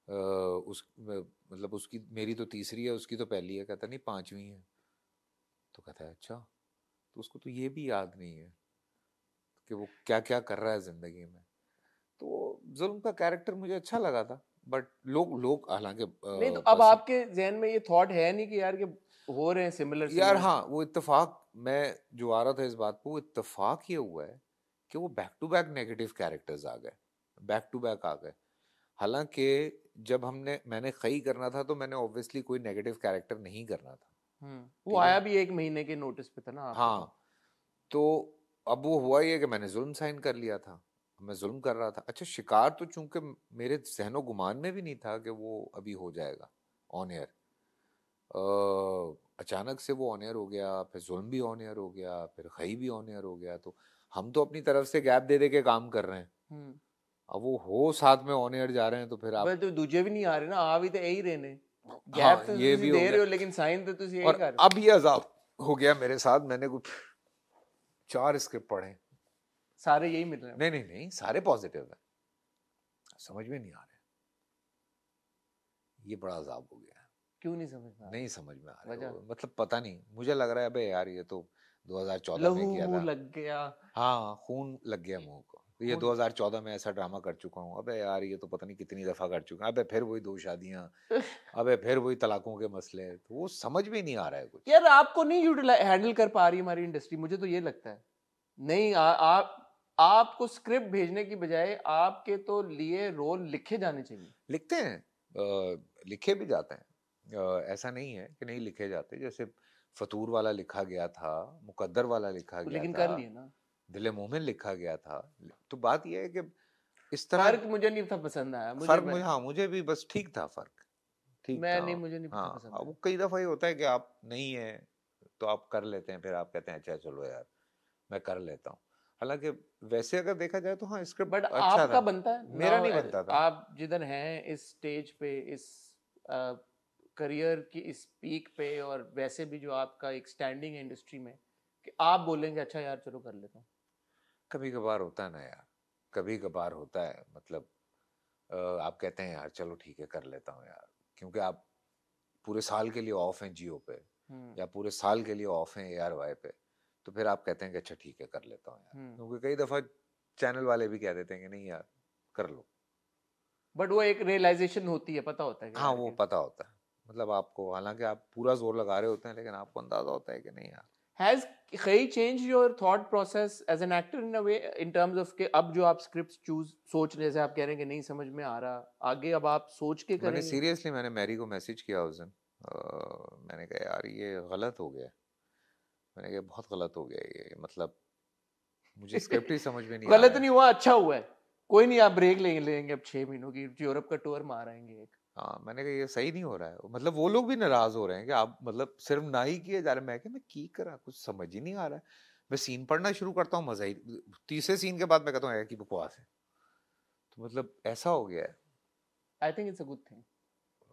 मतलब उसकी मेरी तो तीसरी है, उसकी तो पहली है। कहता नहीं 5वीं है। तो कहता है अच्छा, तो उसको तो ये भी याद नहीं है कि वो क्या क्या कर रहा है जिंदगी में। तो जुल्म का कैरेक्टर मुझे अच्छा लगा था, बट लोग हालांकि नहीं तो अब आपके जहन में ये थॉट है नहीं कि यार ये हो रहे हैं सिमिलर यार सिमिलर। हाँ, वो इत्तेफाक, मैं जो आ रहा था इस बात पे, वो इत्तेफाक ये हुआ है कि वो back to back negative characters आ गए, बैक टू बैक आ गए। हालांकि जब मैंने खई करना था तो मैंने ऑब्वियसली कोई नेगेटिव कैरेक्टर नहीं करना था। वो ठीक है, आया भी 1 महीने के नोटिस पे था ना आपके पास। हाँ। तो अब वो हुआ ये कि मैंने जुल्म साइन कर लिया था, मैं जुल्म कर रहा था। अच्छा, शिकार तो चूंकि मेरे जहनो गुमान में भी नहीं था कि वो अभी हो जाएगा ऑन एयर। अचानक से वो ऑन एयर हो गया, फिर जुल्म भी ऑन एयर हो गया, फिर खई भी ऑन एयर हो गया। तो हम तो अपनी तरफ से गैप दे दे के काम कर रहे हैं। हम्म। अब वो हो साथ में ऑन एयर जा रहे हैं तो फिर आप, बस तो दूजे भी नहीं आ रहे ना, आ भी तो यही रहे ने। हाँ गैप तो ये भी ਤੁਸੀਂ हो दे गया। रहे हो लेकिन साइन तो ਤੁਸੀਂ यही और कर रहे अब ये अजाब हो गया मेरे साथ, मैंने कुछ 4 स्क्रिप्ट पढ़े। हो। सारे यही मिल रहे हैं। नहीं नहीं नहीं, सारे पॉजिटिव है, समझ में नहीं आ रहे। ये बड़ा अजाब हो गया। क्यों नहीं समझ में आ नहीं रहा? समझ में आ रहे वजह? हो, मतलब पता नहीं, मुझे लग रहा है अबे यार ये तो 2014 में लहू किया मुंह था। लग गया। हाँ, खून लग गया मुंह को। तो ये खून। 2014 में ऐसा ड्रामा कर चुका हूँ, अबे यार ये तो पता नहीं कितनी दफा कर चुका हूँ, अबे फिर वही 2 शादियां, अबे फिर वही तलाकों के मसले। तो वो समझ में नहीं आ रहा है कुछ। यार आपको नहीं यूटिलाइज हैंडल कर पा रही हमारी इंडस्ट्री, मुझे तो ये लगता है। नहीं आप आपको स्क्रिप्ट भेजने की बजाय आपके तो लिए रोल लिखे जाने चाहिए। लिखते हैं, लिखे भी जाते हैं। ऐसा नहीं है कि नहीं लिखे जाते। जैसे फतूर वाला लिखा गया था, मुकद्दर वाला लिखा तो गया लेकिन था, कर लिए ना। दिल मोमिन लिखा गया था। तो बात यह है कि इस तरह फर्क मुझे नहीं था पसंद आया मुझे। फर्क मुझे, हाँ मुझे भी बस ठीक था, फर्क ठीक मैं था। नहीं, मुझे नहीं था हाँ, पसंद अब आया। वो कई दफा ये होता है कि आप नहीं है तो आप कर लेते हैं, फिर आप कहते हैं अच्छा चलो यार मैं कर लेता हूँ। हालांकि वैसे अगर देखा जाए तो हाँ, बट स्क्रिप्ट अच्छा आपका था। बनता है मेरा नाउ, नहीं बनता था। आप जिधर हैं इस स्टेज पे, इस करियर की इस पीक पे, और वैसे भी जो आपका एक स्टैंडिंग है इंडस्ट्री में, कि आप बोलेंगे अच्छा यार चलो कर लेता हूँ। कभी कभार होता है ना यार, कभी कभार होता है। मतलब आप कहते हैं यार चलो ठीक है कर लेता हूँ यार, क्योंकि आप पूरे साल के लिए ऑफ हैं जियो पे, हम्म। या पूरे साल के लिए ऑफ हैं ARY पे। तो फिर आप कहते हैं कि अच्छा ठीक है कर लेता हूँ यार, हम्म। क्योंकि कई दफा चैनल वाले भी कह देते हैं कि नहीं यार कर लो। बट वो एक रियलाइजेशन होती है, पता होता है कि हाँ, यार वो कि पता होता है। मतलब आपको, हालांकि आप पूरा जोर लगा रहे होते हैं, लेकिन आपको अंदाजा होता है कि नहीं यार। हैज कई change your thought process as an actor in a way, in terms of के अब जो आप स्क्रिप्ट चूज सोच रहे, जैसे आप कह रहे हैं कि नहीं समझ में आ रहा, आगे अब आप सोच के मैंने करेंगे? सीरियसली, मैंने मैरी को मैसेज किया उस दिन। मैंने कहा यार ये गलत हो गया। मैंने कहा बहुत गलत हो गया ये, मतलब मुझे स्क्रिप्ट ही समझ में नहीं आ गलत रहा है। नहीं हुआ, अच्छा हुआ है। कोई नहीं, आप ब्रेक ले लेंगे अब 6 महीनों की, यूरोप का टूर मार आएंगे एक। हाँ, मैंने कहा ये सही नहीं हो रहा है। मतलब वो लोग भी नाराज हो रहे हैं कि आप मतलब सिर्फ ना ही किए जा रहे। मैं क्या, मैं की करा, कुछ समझ ही नहीं आ रहा है। मैं सीन पढ़ना शुरू करता हूँ, मजा ही, तीसरे सीन के बाद मैं कहता हूँ यार की बकवास है। तो मतलब ऐसा हो गया है। I think it's a good thing.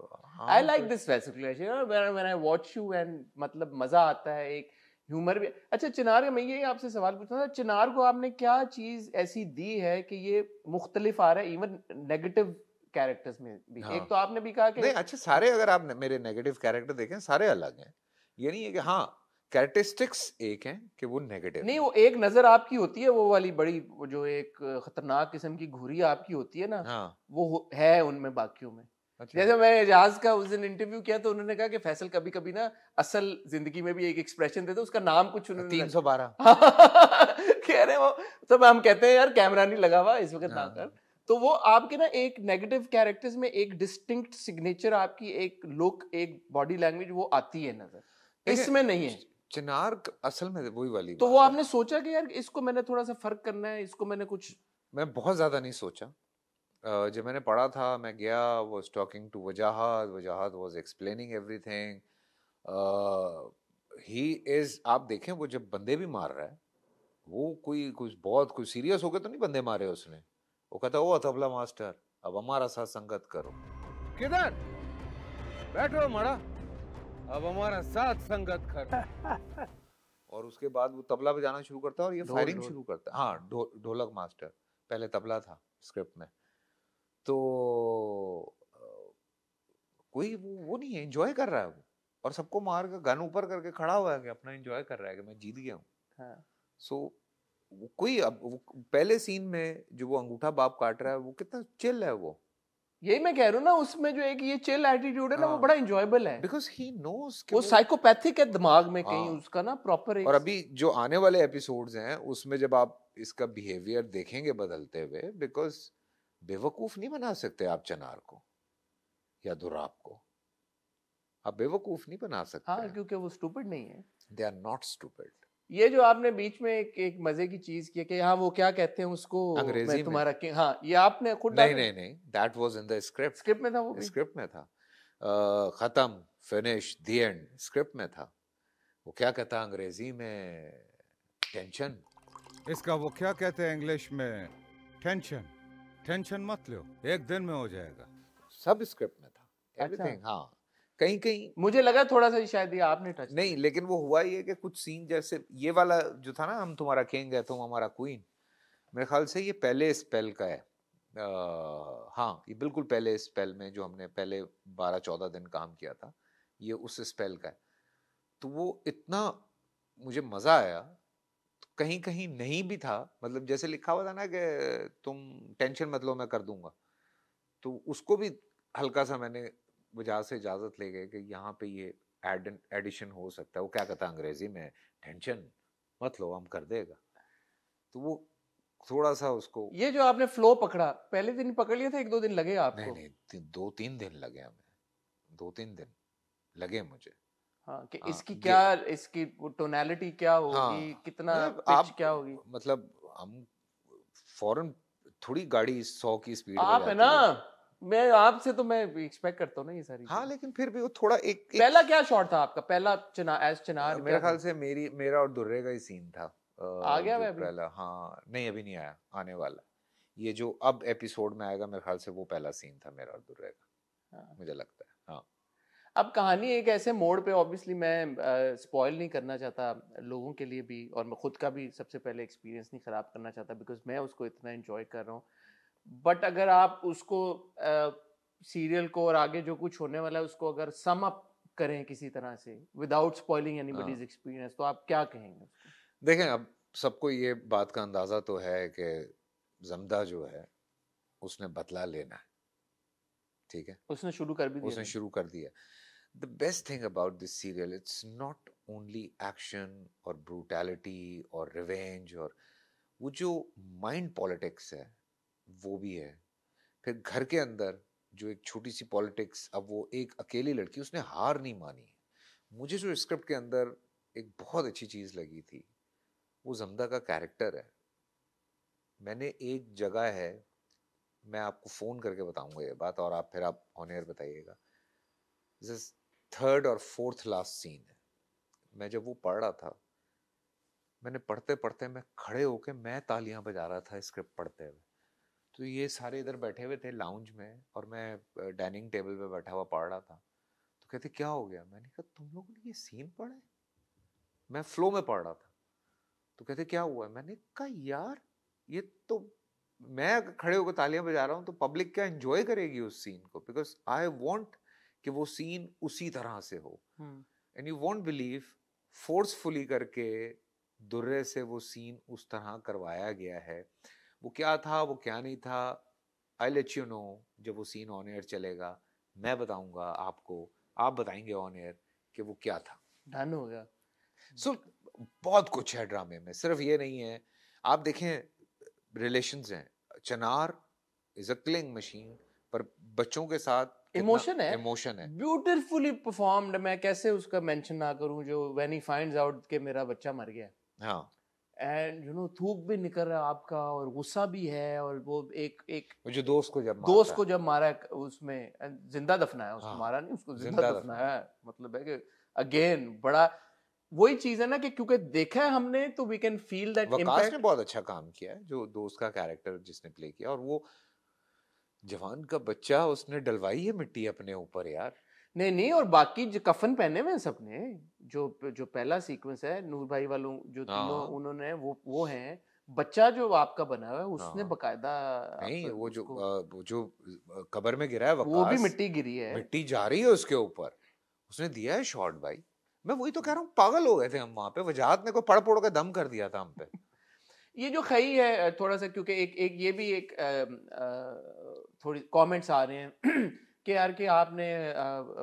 I हाँ लाइक फिर this recirculation, you know, when I watch you and मतलब मजा आता है, एक ह्यूमर भी। अच्छा चिनार, मैं ये आपसे सवाल पूछना था, चिनार को आपने क्या चीज ऐसी दी है कि ये मुख्तलिफ आ रहा है इवन नेगेटिव कैरेक्टर्स में भी? एक हाँ, तो आपने भी कहा कि नहीं अच्छा, सारे अगर आप मेरे नेगेटिव कैरेक्टर देखें सारे अलग हैं। ये नहीं है कि हाँ कैरेक्टरिस्टिक्स एक हैं कि वो नेगेटिव नहीं, हैं। वो एक नजर आपकी होती है, वो वाली बड़ी, वो जो एक खतरनाक किस्म की घुरी आपकी होती है ना, हाँ, वो है उनमें बाकियों में। अच्छा, जैसे मैं एजाज का उस दिन इंटरव्यू किया तो उन्होंने कहा कि फैसल कभी कभी ना असल जिंदगी में भी एक एक्सप्रेशन देते, उसका नाम कुछ उन्होंने 312। कह रहे वो, तो हम कहते हैं यार कैमरा नहीं लगा हुआ इस वक्त ना कर। हाँ, तो वो आपके ना एक नेगेटिव कैरेक्टर्स में एक डिस्टिंक्ट सिग्नेचर, आपकी एक लुक, एक बॉडी लैंग्वेज वो आती है नजर, देखिए इसमें नहीं है। चिनार असल में वही वाली तो वो बात है। आपने सोचा कि यार इसको मैंने थोड़ा सा फर्क करना है, इसको मैंने कुछ? मैं बहुत ज्यादा नहीं सोचा। जब मैंने पढ़ा था, मैं गया, was talking to Wajahat, Wajahat was explaining everything. He is, आप देखें वो जब बंदे भी मार रहा है, वो कोई कुछ बहुत कुछ सीरियस होकर तो नहीं बंदे मारे उसने। वो कहता ओ तबला मास्टर, अब हमारा साथ संगत करो। किधर बैठो मड़ा, अब हमारा साथ संगत करो। और उसके बाद वो तबला बजाना शुरू करता है और ये ढोल फायरिंग ढोल। शुरू करता है। हाँ, ढोलक मास्टर, पहले तबला था स्क्रिप्ट में। तो कोई वो नहीं है, एंजॉय कर रहा है वो, और सबको मार के गन ऊपर करके खड़ा हुआ है कि अपना एंजॉय कर रहा है कि मैं जीत गया हूँ। हाँ। सो कोई अब वो पहले सीन में जो वो अंगूठा बाप काट रहा है वो कितना चिल है वो। यही मैं कह रहा हूँ ना, उसमें जो एक ये चिल एटीट्यूड है ना, वो हाँ, बड़ा इंजॉयबल है। बिकॉज ही नोज कि वो साइकोपैथिक है दिमाग में कहीं हाँ, उसका ना, प्रॉपर एक। और अभी जो आने वाले एपिसोड्स हैं उसमें जब आप इसका बिहेवियर देखेंगे बदलते हुए, बिकॉज बेवकूफ नहीं बना सकते आप चनार को या दुराब को, आप बेवकूफ नहीं बना सकते हाँ, हैं। क्योंकि वो स्टूपिड नहीं है। They are not stupid. ये जो आपने बीच में एक मजे की चीज की कि हाँ वो क्या कहते हैं उसको, मैं अंग्रेजी में तुम्हारा किंग, हाँ ये आपने खुद नहीं डाला? नहीं नहीं, that was in the script. Script में था वो भी? स्क्रिप्ट में था, खत्म, फिनिश, द एंड, स्क्रिप्ट में था। वो क्या कहता अंग्रेजी में, टेंशन। इसका वो क्या कहते हैं इंग्लिश में, टेंशन। टेंशन मत लो, एक दिन में हो जाएगा। सब स्क्रिप्ट में था, अच्छा। एवरीथिंग। हाँ, कहीं कहीं मुझे लगा थोड़ा सा शायद ये आपने टच नहीं, लेकिन वो हुआ ये कि कुछ सीन जैसे ये वाला जो था ना, हम तुम्हारा किंग है तुम हमारा क्वीन, मेरे ख्याल से ये पहले स्पेल का है। हाँ, ये बिल्कुल पहले स्पेल में जो हमने पहले 12-14 दिन काम किया था, ये उस स्पेल का है। तो वो इतना मुझे मजा आया, कहीं कहीं नहीं भी था, मतलब जैसे लिखा हुआ था ना कि तुम टेंशन मत लो मैं कर दूंगा, तो उसको भी हल्का सा मैंने वजह से इजाजत ले गए कि यहाँ पे ये एडिशन हो सकता है। वो क्या कहता है अंग्रेजी में, टेंशन मत लो हम कर देगा, तो वो थोड़ा सा उसको। ये जो आपने फ्लो पकड़ा, पहले दिन ही पकड़ लिया था, 1-2 दिन लगे आपको? नहीं नहीं, 2-3 दिन लगे हमें, 2-3 दिन लगे मुझे। हाँ, कि हाँ, इसकी क्या, इसकी टोनैलिटी क्या होगी, हाँ, कितना मतलब पिच क्या होगी? मतलब हम फौरन थोड़ी गाड़ी 100 की स्पीड पे आप है जाती ना, है। मैं आपसे तो मैं एक्सपेक्ट करता हूँ ना ये सारी हाँ, चीजें। लेकिन फिर भी वो थोड़ा एक पहला क्या शॉट था आपका, पहला चिनार मेरे क्या ख्याल था? से मेरा और दुर्रे का ही सीन था। आ गया जो मैं अभी? पहला, हाँ नहीं अभी नहीं आया, आने वाला। ये जो अब एपिसोड में आएगा मेरे ख्याल से वो पहला सीन था मेरा और दुर्रे का, हाँ। मुझे लगता है। हाँ, अब कहानी एक ऐसे मोड़ पे, ऑब्वियसली मैं स्पॉइल नहीं करना चाहता लोगों के लिए भी, और मैं खुद का भी सबसे पहले एक्सपीरियंस नहीं खराब करना चाहता, बिकॉज मैं उसको इतना एंजॉय कर रहा हूँ। बट अगर आप उसको सीरियल को और आगे जो कुछ होने वाला है उसको अगर सम अप करें किसी तरह से विदाउट स्पॉइलिंग एनीबॉडीज एक्सपीरियंस, तो आप क्या कहेंगे उसको? देखें अब सबको ये बात का अंदाजा तो है कि जमदा जो है उसने बदला लेना है, ठीक है, उसने शुरू कर भी दिया उसने था। शुरू कर दिया। The best thing about this serial, it's not only action और brutality और revenge, और वो जो माइंड पॉलिटिक्स है वो भी है। फिर घर के अंदर जो एक छोटी सी पॉलिटिक्स, अब वो एक अकेली लड़की, उसने हार नहीं मानी। मुझे जो स्क्रिप्ट के अंदर एक बहुत अच्छी चीज लगी थी, वो जमदा का कैरेक्टर है। मैंने एक जगह है, मैं आपको फोन करके बताऊंगा ये बात, और आप फिर आप ऑन एयर बताइएगा। थर्ड और फोर्थ लास्ट सीन है, मैं जब वो पढ़ रहा था, मैंने पढ़ते पढ़ते मैं खड़े होके मैं तालियां बजा रहा था स्क्रिप्ट पढ़ते हुए। तो ये सारे इधर बैठे हुए थे लाउंज में और मैं डाइनिंग टेबल पे बैठा हुआ पढ़ रहा था। तो कहते क्या हो गया, मैंने कहा तुम लोगों ने ये सीन पढ़ा है? मैं फ्लो में पढ़ रहा था। तो कहते क्या हुआ, मैंने कहा यार ये तो मैं खड़े होकर तालियां बजा रहा हूँ तो पब्लिक क्या एंजॉय करेगी उस सीन को, बिकॉज आई वॉन्ट कि वो सीन उसी तरह से हो। And you won't believe, forcefully करके दुर्रे से वो सीन उस तरह करवाया गया है। वो क्या था वो क्या नहीं था, आई लेट यू नो, जब वो सीन ऑन एयर चलेगा मैं बताऊंगा आपको, आप बताएंगे ऑन एयर कि वो क्या था। डन हो गया। सो बहुत कुछ है ड्रामे में, सिर्फ ये नहीं है। आप देखें रिलेशंस हैं, चनार इज अ किलिंग मशीन, पर बच्चों के साथ इमोशन है, इमोशन है, ब्यूटीफुली परफॉर्म्ड। मैं कैसे उसका मेंशन ना करूं, जो व्हेन ही फाइंड्स आउट कि मेरा बच्चा मर गया, हाँ, एंड यू नो थूक भी निकल रहा है आपका, और गुस्सा भी है, और वो एक वो जो दोस्त को जब दोस्त मारता को जब मारा है, उसमें जिंदा दफनाया उसको, हाँ, मारा नहीं उसको, जिंदा जिंदा दफनाया है। मतलब है कि अगेन बड़ा वही चीज है ना कि क्योंकि देखा है हमने, तो we can feel that Waqas ने इम्पैक्ट। बहुत अच्छा काम किया है, जो दोस्त का कैरेक्टर जिसने प्ले किया, और वो जवान का बच्चा उसने डलवाई है मिट्टी अपने ऊपर यार। नहीं नहीं, और बाकी जो कफन पहने हुए हैं सबने, जो जो पहला सीक्वेंस है नूर भाई वालों, जो तीनों हाँ, उन्होंने वो हैं, बच्चा जो आपका बना हुआ है उसने हाँ बकायदा नहीं, आप उसको, वो जो कब्र में गिरा है वो भी वकास, मिट्टी गिरी है। मिट्टी जा रही है उसके ऊपर, उसने दिया है शॉट भाई। मैं वही तो कह रहा हूँ, पागल हो गए थे हम वहां पे, वजाहत ने कोई पड़ पड़ के दम कर दिया था हम पे। ये जो खई है थोड़ा सा, क्योंकि एक एक ये भी एक थोड़ी कमेंट्स आ रहे हैं कि यार कि आपने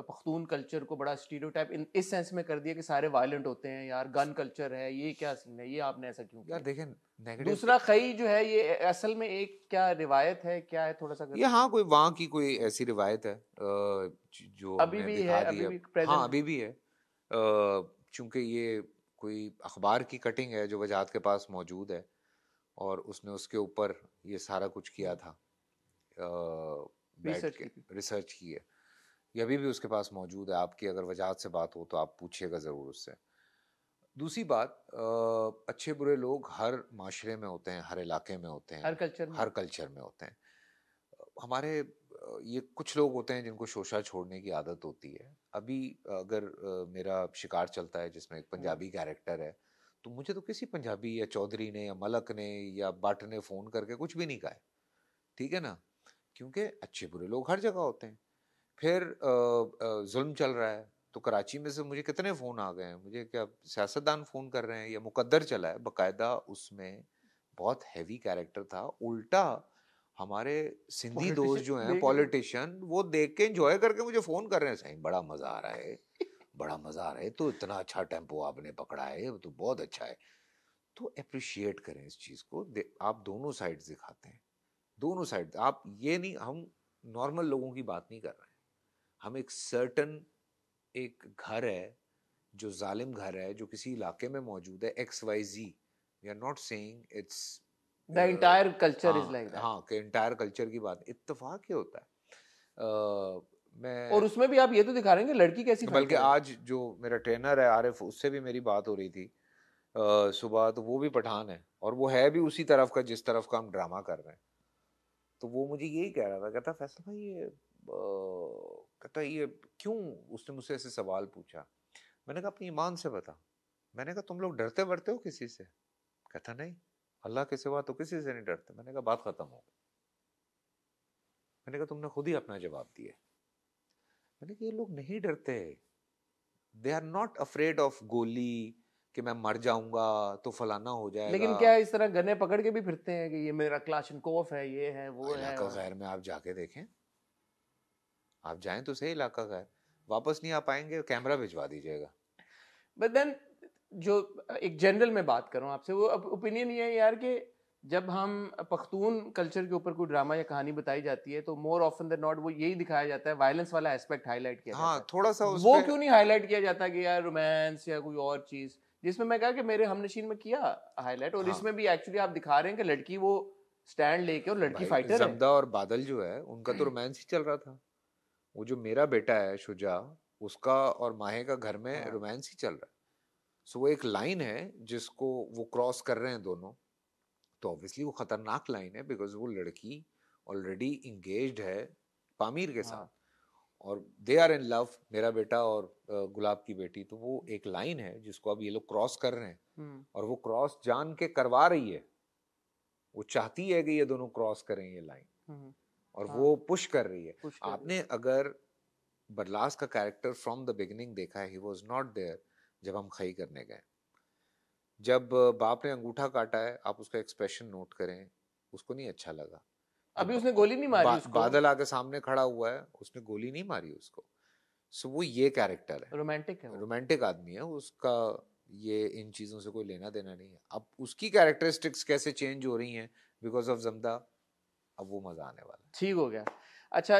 पख्तून कल्चर को बड़ा स्टीरियोटाइप इस सेंस में कर दिया कि सारे वायलेंट होते हैं यार, गन कल्चर है, ये क्या सीन है, ये आपने ऐसा क्यों यार किया? देखें, नेगेटिव, दूसरा खई जो है ये असल में एक क्या रिवायत है, क्या है, थोड़ा सा ये हाँ कोई वहाँ की कोई ऐसी रिवायत है जो अभी हमने भी है, दिखा दी अभी है। भी हाँ प्रेजेंट है? अभी भी है, चूंकि ये कोई अखबार की कटिंग है जो वजाहत के पास मौजूद है, और उसने उसके ऊपर ये सारा कुछ किया था, बैठ रिसर्च के की थी। रिसर्च की है। ये अभी भी उसके पास मौजूद है, आपकी अगर वजाहत से बात हो तो आप पूछिएगा ज़रूर उससे। दूसरी बात, अच्छे बुरे लोग हर माशरे में होते हैं, हर इलाके में होते हर हैं, कल्चर में हर होता कल्चर में होते हैं। हमारे ये कुछ लोग होते हैं जिनको शोशा छोड़ने की आदत होती है। अभी अगर मेरा शिकार चलता है जिसमें एक है। हाँ। पंजाबी कैरेक्टर है, तो मुझे तो किसी पंजाबी या चौधरी ने या मलक ने या बट ने फ़ोन करके कुछ भी नहीं कहा है, ठीक है ना? क्योंकि अच्छे बुरे लोग हर जगह होते हैं। फिर जुल्म चल रहा है, तो कराची में से मुझे कितने फ़ोन आ गए हैं, मुझे क्या सियासतदान फ़ोन कर रहे हैं, या मुकद्दर चला है बकायदा, उसमें बहुत हैवी कैरेक्टर था। उल्टा हमारे सिंधी दोस्त जो पॉलिटिशियन हैं देख रहे हो? पॉलिटिशियन, वो देख के एंजॉय करके मुझे फ़ोन कर रहे हैं, सही बड़ा मज़ा आ रहा है, बड़ा मज़ा आ रहा है, तो इतना अच्छा टेम्पो आपने पकड़ा है, ये तो बहुत अच्छा है। तो अप्रिशिएट करें इस चीज़ को, आप दोनों साइड्स दिखाते हैं, दोनों साइड। आप ये नहीं, हम नॉर्मल लोगों की बात नहीं कर रहे हैं, हम एक सर्टन एक घर है जो जालिम घर है, जो किसी इलाके में मौजूद है, X Y G, we are not saying it's, the entire culture is हाँ लाइक दैट। हाँ, कि इंटायर कल्चर की बात, इत्तेफाक ही होता है। और मैं उसमें भी आप ये तो दिखा रहे हैं कि लड़की कैसी बल्कि फाइटर है। आज जो मेरा ट्रेनर है आरिफ, उससे भी मेरी बात हो रही थी सुबह, तो वो भी पठान है, और वो है भी उसी तरफ का जिस तरफ का हम ड्रामा कर रहे हैं। तो वो मुझे यही कह रहा था, कहता फैसल भाई ये कहता ये क्यों, उसने मुझसे ऐसे सवाल पूछा। मैंने कहा अपनी ईमान से बता। मैंने कहा तुम लोग डरते वरते हो किसी से? कहता नहीं, अल्लाह के सिवा तो किसी से नहीं डरते। मैंने कहा बात खत्म हो गई। मैंने कहा तुमने खुद ही अपना जवाब दिया। मैंने कहा ये लोग नहीं डरते, they are not afraid of goli, कि मैं मर जाऊंगा तो फलाना हो जाएगा। लेकिन क्या इस तरह गन्ने पकड़ के भी फिरते हैं कि ये मेरा क्लाशनकोफ है, ये है, वो है? इलाका गैर में आप जाके देखें, आप जाएं तो सही इलाका गैर, वापस नहीं आ पाएंगे, कैमरा भिजवा दीजिएगा। बट देन जो एक जनरल में बात करूं आपसे, वो ओपिनियन ये है यार कि जब हम पख्तून कल्चर के ऊपर कोई ड्रामा या कहानी बताई जाती है तो मोर ऑफन देन नॉट वो यही दिखाया जाता है, वायलेंस वाला एस्पेक्ट हाईलाइट किया जाता हाँ है। थोड़ा सा उस वो पे, क्यों नहीं हाईलाइट किया जाता कि यार रोमांस या कोई और चीज, जिसमें मैं कहा कि मेरे हमनशीन में किया हाईलाइट, और हाँ इसमें भी एक्चुअली आप दिखा रहे हैं कि लड़की वो स्टैंड लेके, और लड़की भाई, फाइटर है। जमदा और बादल जो है उनका तो रोमांस ही चल रहा था। वो जो मेरा बेटा है शुजा, उसका और माहे का घर में हाँ। रोमांस ही चल रहा है। सो वो एक लाइन है जिसको वो क्रॉस कर रहे हैं दोनों, तो ऑब्वियसली वो खतरनाक लाइन है, बिकॉज वो लड़की ऑलरेडी इंगेज्ड है पामीर के साथ, हाँ। और दे आर इन लव, मेरा बेटा और गुलाब की बेटी। तो वो एक लाइन है जिसको अब ये लोग क्रॉस कर रहे हैं, हम्म। और वो क्रॉस जान के करवा रही है, वो चाहती है कि ये दोनों क्रॉस करें ये लाइन, हम्म। और हाँ। वो पुश कर रही है। पुश कर रही आपने अगर बरलास का कैरेक्टर फ्रॉम द बिगिनिंग देखा है, ही वाज नॉट देयर जब हम खई करने गए। जब बाप ने अंगूठा काटा है, आप उसका एक्सप्रेशन नोट करें, उसको नहीं अच्छा लगा। जब अभी उसने गोली नहीं मारी उसको। बादल आके सामने खड़ा हुआ है, उसने गोली नहीं मारी उसको। सो वो ये कैरेक्टर है, रोमांटिक है वो। रोमांटिक आदमी है उसका, ये इन चीज़ों से कोई लेना देना नहीं है। अब उसकी कैरेक्टरिस्टिक्स कैसे चेंज हो रही हैं बिकॉज ऑफ जमदा, अब वो मज़ा आने वाला है। ठीक हो गया। अच्छा,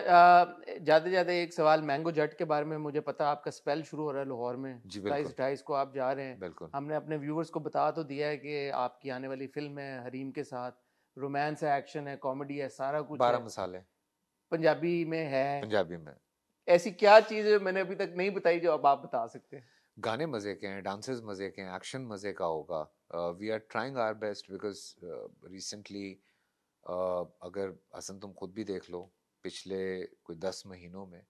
जाते जाते एक सवाल मैंगो जट के बारे में, मुझे पता आपका स्पेल शुरू हो रहा है लाहौर में, जी 27 बिल्कुल 28 को आप जा रहे हैं। बिल्कुल। हमने अपने व्यूवर्स को बता तो दिया है कि आपकी आने वाली फिल्म है हरीम के साथ, रोमांस है, एक्शन है, कॉमेडी है, सारा कुछ 12 है, मसाले पंजाबी में है। पंजाबी में। ऐसी क्या चीज़ है मैंने अभी तक नहीं बताई जो अब आप बता सकते हैं? गाने मज़े के हैं, डांसेस मज़े के हैं, एक्शन मज़े का होगा। We are trying our best because recently, अगर हसन तुम खुद भी देख लो, पिछले कोई 10 महीनों में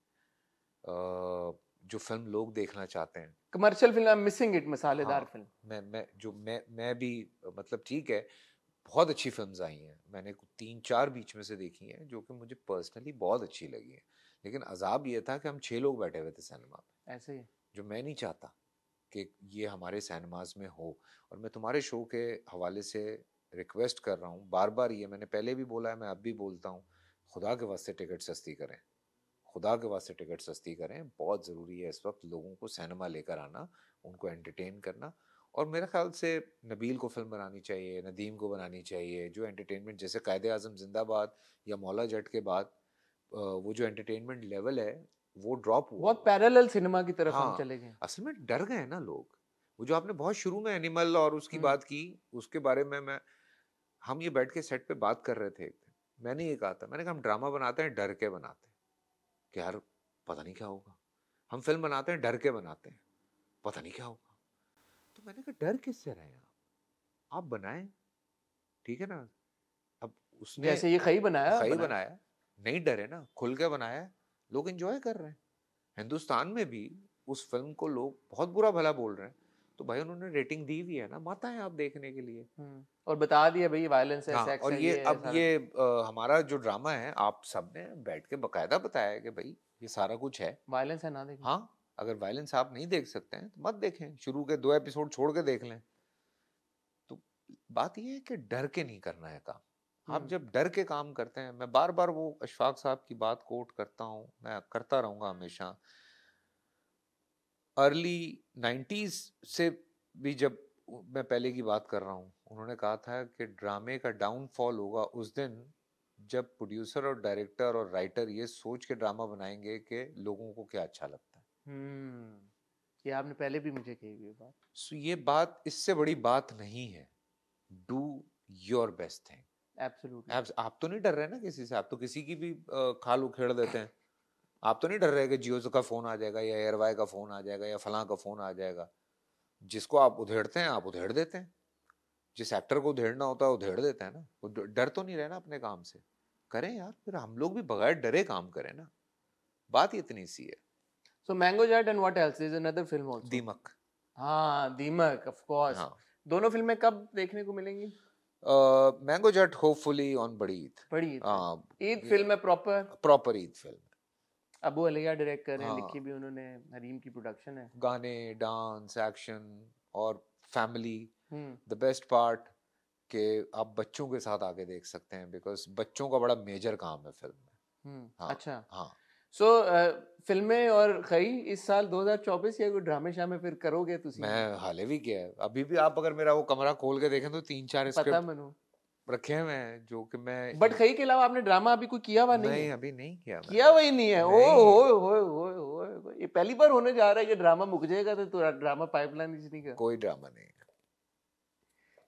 जो फिल्म लोग देखना चाहते हैं, commercial film, I am missing it, हाँ, मसालेदार फिल्म। मैं भी मतलब ठीक है, बहुत अच्छी फिल्म्स आई हैं, मैंने 3-4 बीच में से देखी हैं जो कि मुझे पर्सनली बहुत अच्छी लगी हैं, लेकिन अजाब ये था कि हम 6 लोग बैठे हुए थे सिनेमा में, ऐसे ही जो मैं नहीं चाहता कि ये हमारे सिनेमाज में हो। और मैं तुम्हारे शो के हवाले से रिक्वेस्ट कर रहा हूँ बार बार, ये मैंने पहले भी बोला है, मैं अब भी बोलता हूँ, खुदा के वास्ते टिकट सस्ती करें, खुदा के वास्ते टिकट सस्ती करें। बहुत ज़रूरी है इस वक्त लोगों को सिनेमा लेकर आना, उनको एंटरटेन करना। और मेरे ख्याल से नबील को फिल्म बनानी चाहिए, नदीम को बनानी चाहिए, जो एंटरटेनमेंट जैसे कायदे आज़म जिंदाबाद या मौला जट के बाद वो जो एंटरटेनमेंट लेवल है वो ड्रॉप हुआ बहुत हुआ है। पैरेलल सिनेमा की तरफ हम हाँ, चले गए। असल में डर गए ना लोग। वो जो आपने बहुत शुरू में एनिमल और उसकी बात की, उसके बारे में मैं हम ये बैठ के सेट पे बात कर रहे थे एक दिन, मैंने ये कहा था, मैंने कहा हम ड्रामा बनाते हैं डर के बनाते हैं कि यार पता नहीं क्या होगा, हम फिल्म बनाते हैं डर के बनाते हैं पता नहीं क्या होगा। तो मैंने कहा डर किससे रहे आप बनाएं, ठीक है ना। अब उसने जैसे ये खई बनाया सही बनाया, नहीं डरे ना, खुल के बनाया, लोग एंजॉय कर रहे हैं। हिंदुस्तान में भी उस फिल्म को लोग बहुत बुरा भला बोल रहे हैं, तो भाई उन्होंने रेटिंग दी हुई है ना, मत आए आप देखने के लिए। और बता दिया भाई वायलेंस है, हाँ, सेक्स और है, ये है, अब ये हमारा जो ड्रामा है आप सबने बैठ के बकायदा बताया है कि भाई ये सारा कुछ है, वायलेंस है, ना देखें। हाँ, अगर वायलेंस आप नहीं देख सकते हैं तो मत देखें, शुरू के 2 एपिसोड छोड़ के देख लें। तो बात ये है कि डर के नहीं करना है काम। आप जब डर के काम करते हैं, मैं बार बार वो अशफाक साहब की बात कोट करता हूँ, मैं करता रहूंगा हमेशा। अर्ली 90s से भी जब मैं पहले की बात कर रहा हूँ, उन्होंने कहा था कि ड्रामे का डाउनफॉल होगा उस दिन जब प्रोड्यूसर और डायरेक्टर और राइटर ये सोच के ड्रामा बनाएंगे कि लोगों को क्या अच्छा लगता है। ये आपने पहले भी मुझे कही हुई बात। सो ये बात, इससे बड़ी बात नहीं है। Do your best thing. Absolutely. आप तो नहीं डर रहे ना किसी से, आप तो किसी की भी खाल उखेड़ देते हैं। आप तो नहीं डर रहे कि जियो का फोन आ जाएगा या एयरवाई का फोन आ जाएगा या फलां का फोन आ जाएगा। जिसको आप उधेड़ते हैं आप उधेड़ देते हैं, जिस एक्टर को उधेड़ना होता है उधेड़ देते हैं ना। वो डर तो नहीं रहना अपने काम से, करें यार, फिर हम लोग भी बगैर डरे काम करें ना, बात इतनी सी है। So Mango Jet and what else? There's another film also. दीमक। हाँ, दीमक, of course. हाँ, दोनों फिल्में कब देखने को मिलेंगी? मैंगो जट होपफुली ऑन बड़ी ईद। बड़ी ईद। हाँ, ईद फिल्म है प्रॉपर ईद फिल्म। अबू अलिया डायरेक्ट कर रहे हैं, हाँ, लिखी भी उन्होंने, हरीम की प्रोडक्शन है। गाने, डांस, एक्शन और फैमिली। द बेस्ट पार्ट कि आप बच्चों के साथ आके देख सकते हैं, बिकॉज बच्चों का बड़ा मेजर काम है फिल्म में। हाँ, अच्छा। हाँ। सो फिल्में और खई इस साल 2024 या कोई ड्रामे शामे फिर करोगे तुसी? मैं हाले भी किया है, अभी भी आप अगर मेरा वो कमरा खोल के देखें तो 3-4 पता स्क्रिप्ट मनु रखे हुए हैं जो कि मैं। बट खई के अलावा आपने ड्रामा अभी कोई किया हुआ नहीं नहीं, है? अभी नहीं किया मैंने। किया हुआ ही नहीं है। ओ नहीं। हो ये पहली बार होने जा रहा है कि ड्रामा मुक जाएगा तो ड्रामा पाइपलाइन नहीं का कोई ड्रामा नहीं।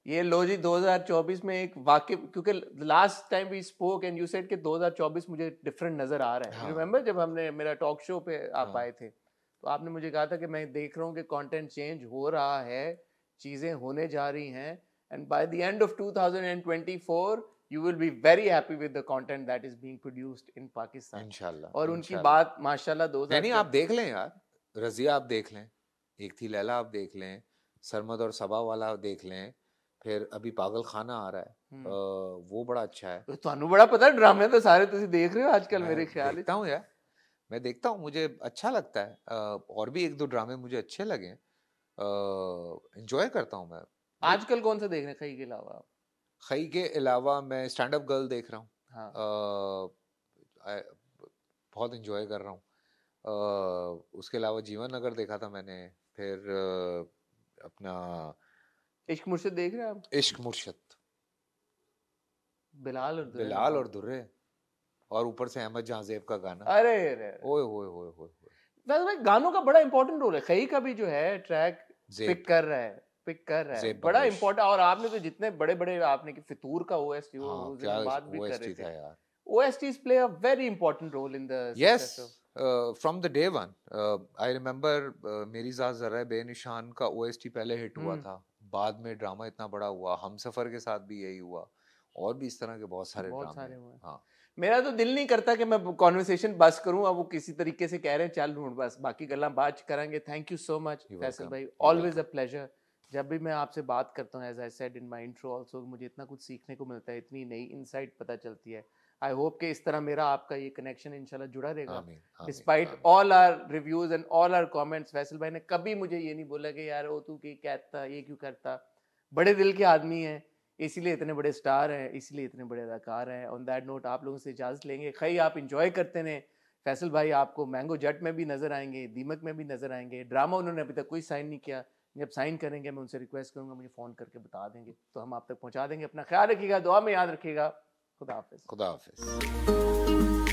ये लो जी 2024 में एक वाकई, क्योंकि last time we spoke and you said कि 2024 मुझे डिफरेंट नजर आ रहा है। हाँ। रिमेंबर जब हमने मेरा टॉक शो पे आप हाँ। आए थे तो आपने मुझे कहा था कि मैं देख रहा हूँ कि कंटेंट चेंज हो रहा है, चीजें होने जा रही हैं, and by the end of 2024 you will be very happy with the content that is being produced in Pakistan इंशाल्लाह। और उनकी बात माशाल्लाह 2000 नहीं, आप देख लें यार, रजिया आप देख लें, एक थी लैला आप देख लें, सरमद और सबा वाला आप देख लें, फिर अभी पागल खाना आ रहा है, वो बड़ा अच्छा है। तो ਤੁਹਾਨੂੰ बड़ा पता है ड्रामे तो सारे तुसी देख रहे हो आजकल। मेरे ख्याल देखता हूँ यार, मैं देखता हूँ, मुझे अच्छा लगता है। और भी 1-2 ड्रामे मुझे अच्छे लगे, एंजॉय करता हूँ मैं। आजकल कौन सा देख रहे हैं खई के अलावा? खई के अलावा मैं स्टैंड अप गर्ल देख रहा हूँ। हाँ। बहुत एंजॉय कर रहा हूँ। उसके अलावा जीवन नगर देखा था मैंने, फिर अपना इश्क मुर्शिद देख रहे हैं आप? इश्क मुर्शिद, बिलाल और दुर्रे, और ऊपर से अहमद जहांजेब का गाना। अरे ओए होए होए होए। वैसे भाई गानों का बड़ा इंपॉर्टेंट रोल है। खई का भी जो है ट्रैक पिक कर रहा है बड़ा इंपॉर्टेंट। और आपने तो जितने बड़े बड़े आपने कि फितूर का ओएसटी उस दिन बात भी कर रहे थे यार। OSTs play a very important role in the yes from the day one. I remember मेरी ज़ात ज़रा बेनिशान का OST पहले हिट हुआ था, बाद में ड्रामा इतना बड़ा हुआ, हम सफर के साथ भी यही हुआ, और भी इस तरह के बहुत सारे ड्रामे हुए। हाँ, मेरा तो दिल नहीं करता कि मैं कॉन्वर्सेशन बस करूं, अब वो किसी तरीके से कह रहे हैं चल ढूंढ, बस बाकी गल्ला बात करेंगे। Thank you so much Faisal भाई, ऑलवेज अ प्लेजर। जब भी मैं आपसे बात करता हूँ, as I said in my intro also, मुझे इतना कुछ सीखने को मिलता है, इतनी नई इनसाइट पता चलती है। आई होप कि इस तरह मेरा आपका ये कनेक्शन इंशाल्लाह जुड़ा रहेगा, आमीन आमीन डिस्पाइट आमीन। All our reviews and all our comments. Faisal भाई ने कभी मुझे ये नहीं बोला कि यार वो तू की कहता, ये क्यों करता। बड़े दिल के आदमी हैं, इसीलिए इतने बड़े स्टार हैं, इसीलिए इतने बड़े अदाकार हैं। ऑन दैट नोट आप लोगों से इजाज़त लेंगे। खैर आप इंजॉय करते रहें। फैसल भाई आपको मैंगो जट में भी नजर आएंगे, दीमक में भी नजर आएंगे। ड्रामा उन्होंने अभी तक कोई साइन नहीं किया, जब साइन करेंगे मैं उनसे रिक्वेस्ट करूंगा मुझे फ़ोन करके बता देंगे, तो हम आप तक पहुंचा देंगे। अपना ख्याल रखिएगा, दुआ में याद रखिएगा। खुदा हाफिज। खुदा हाफिज।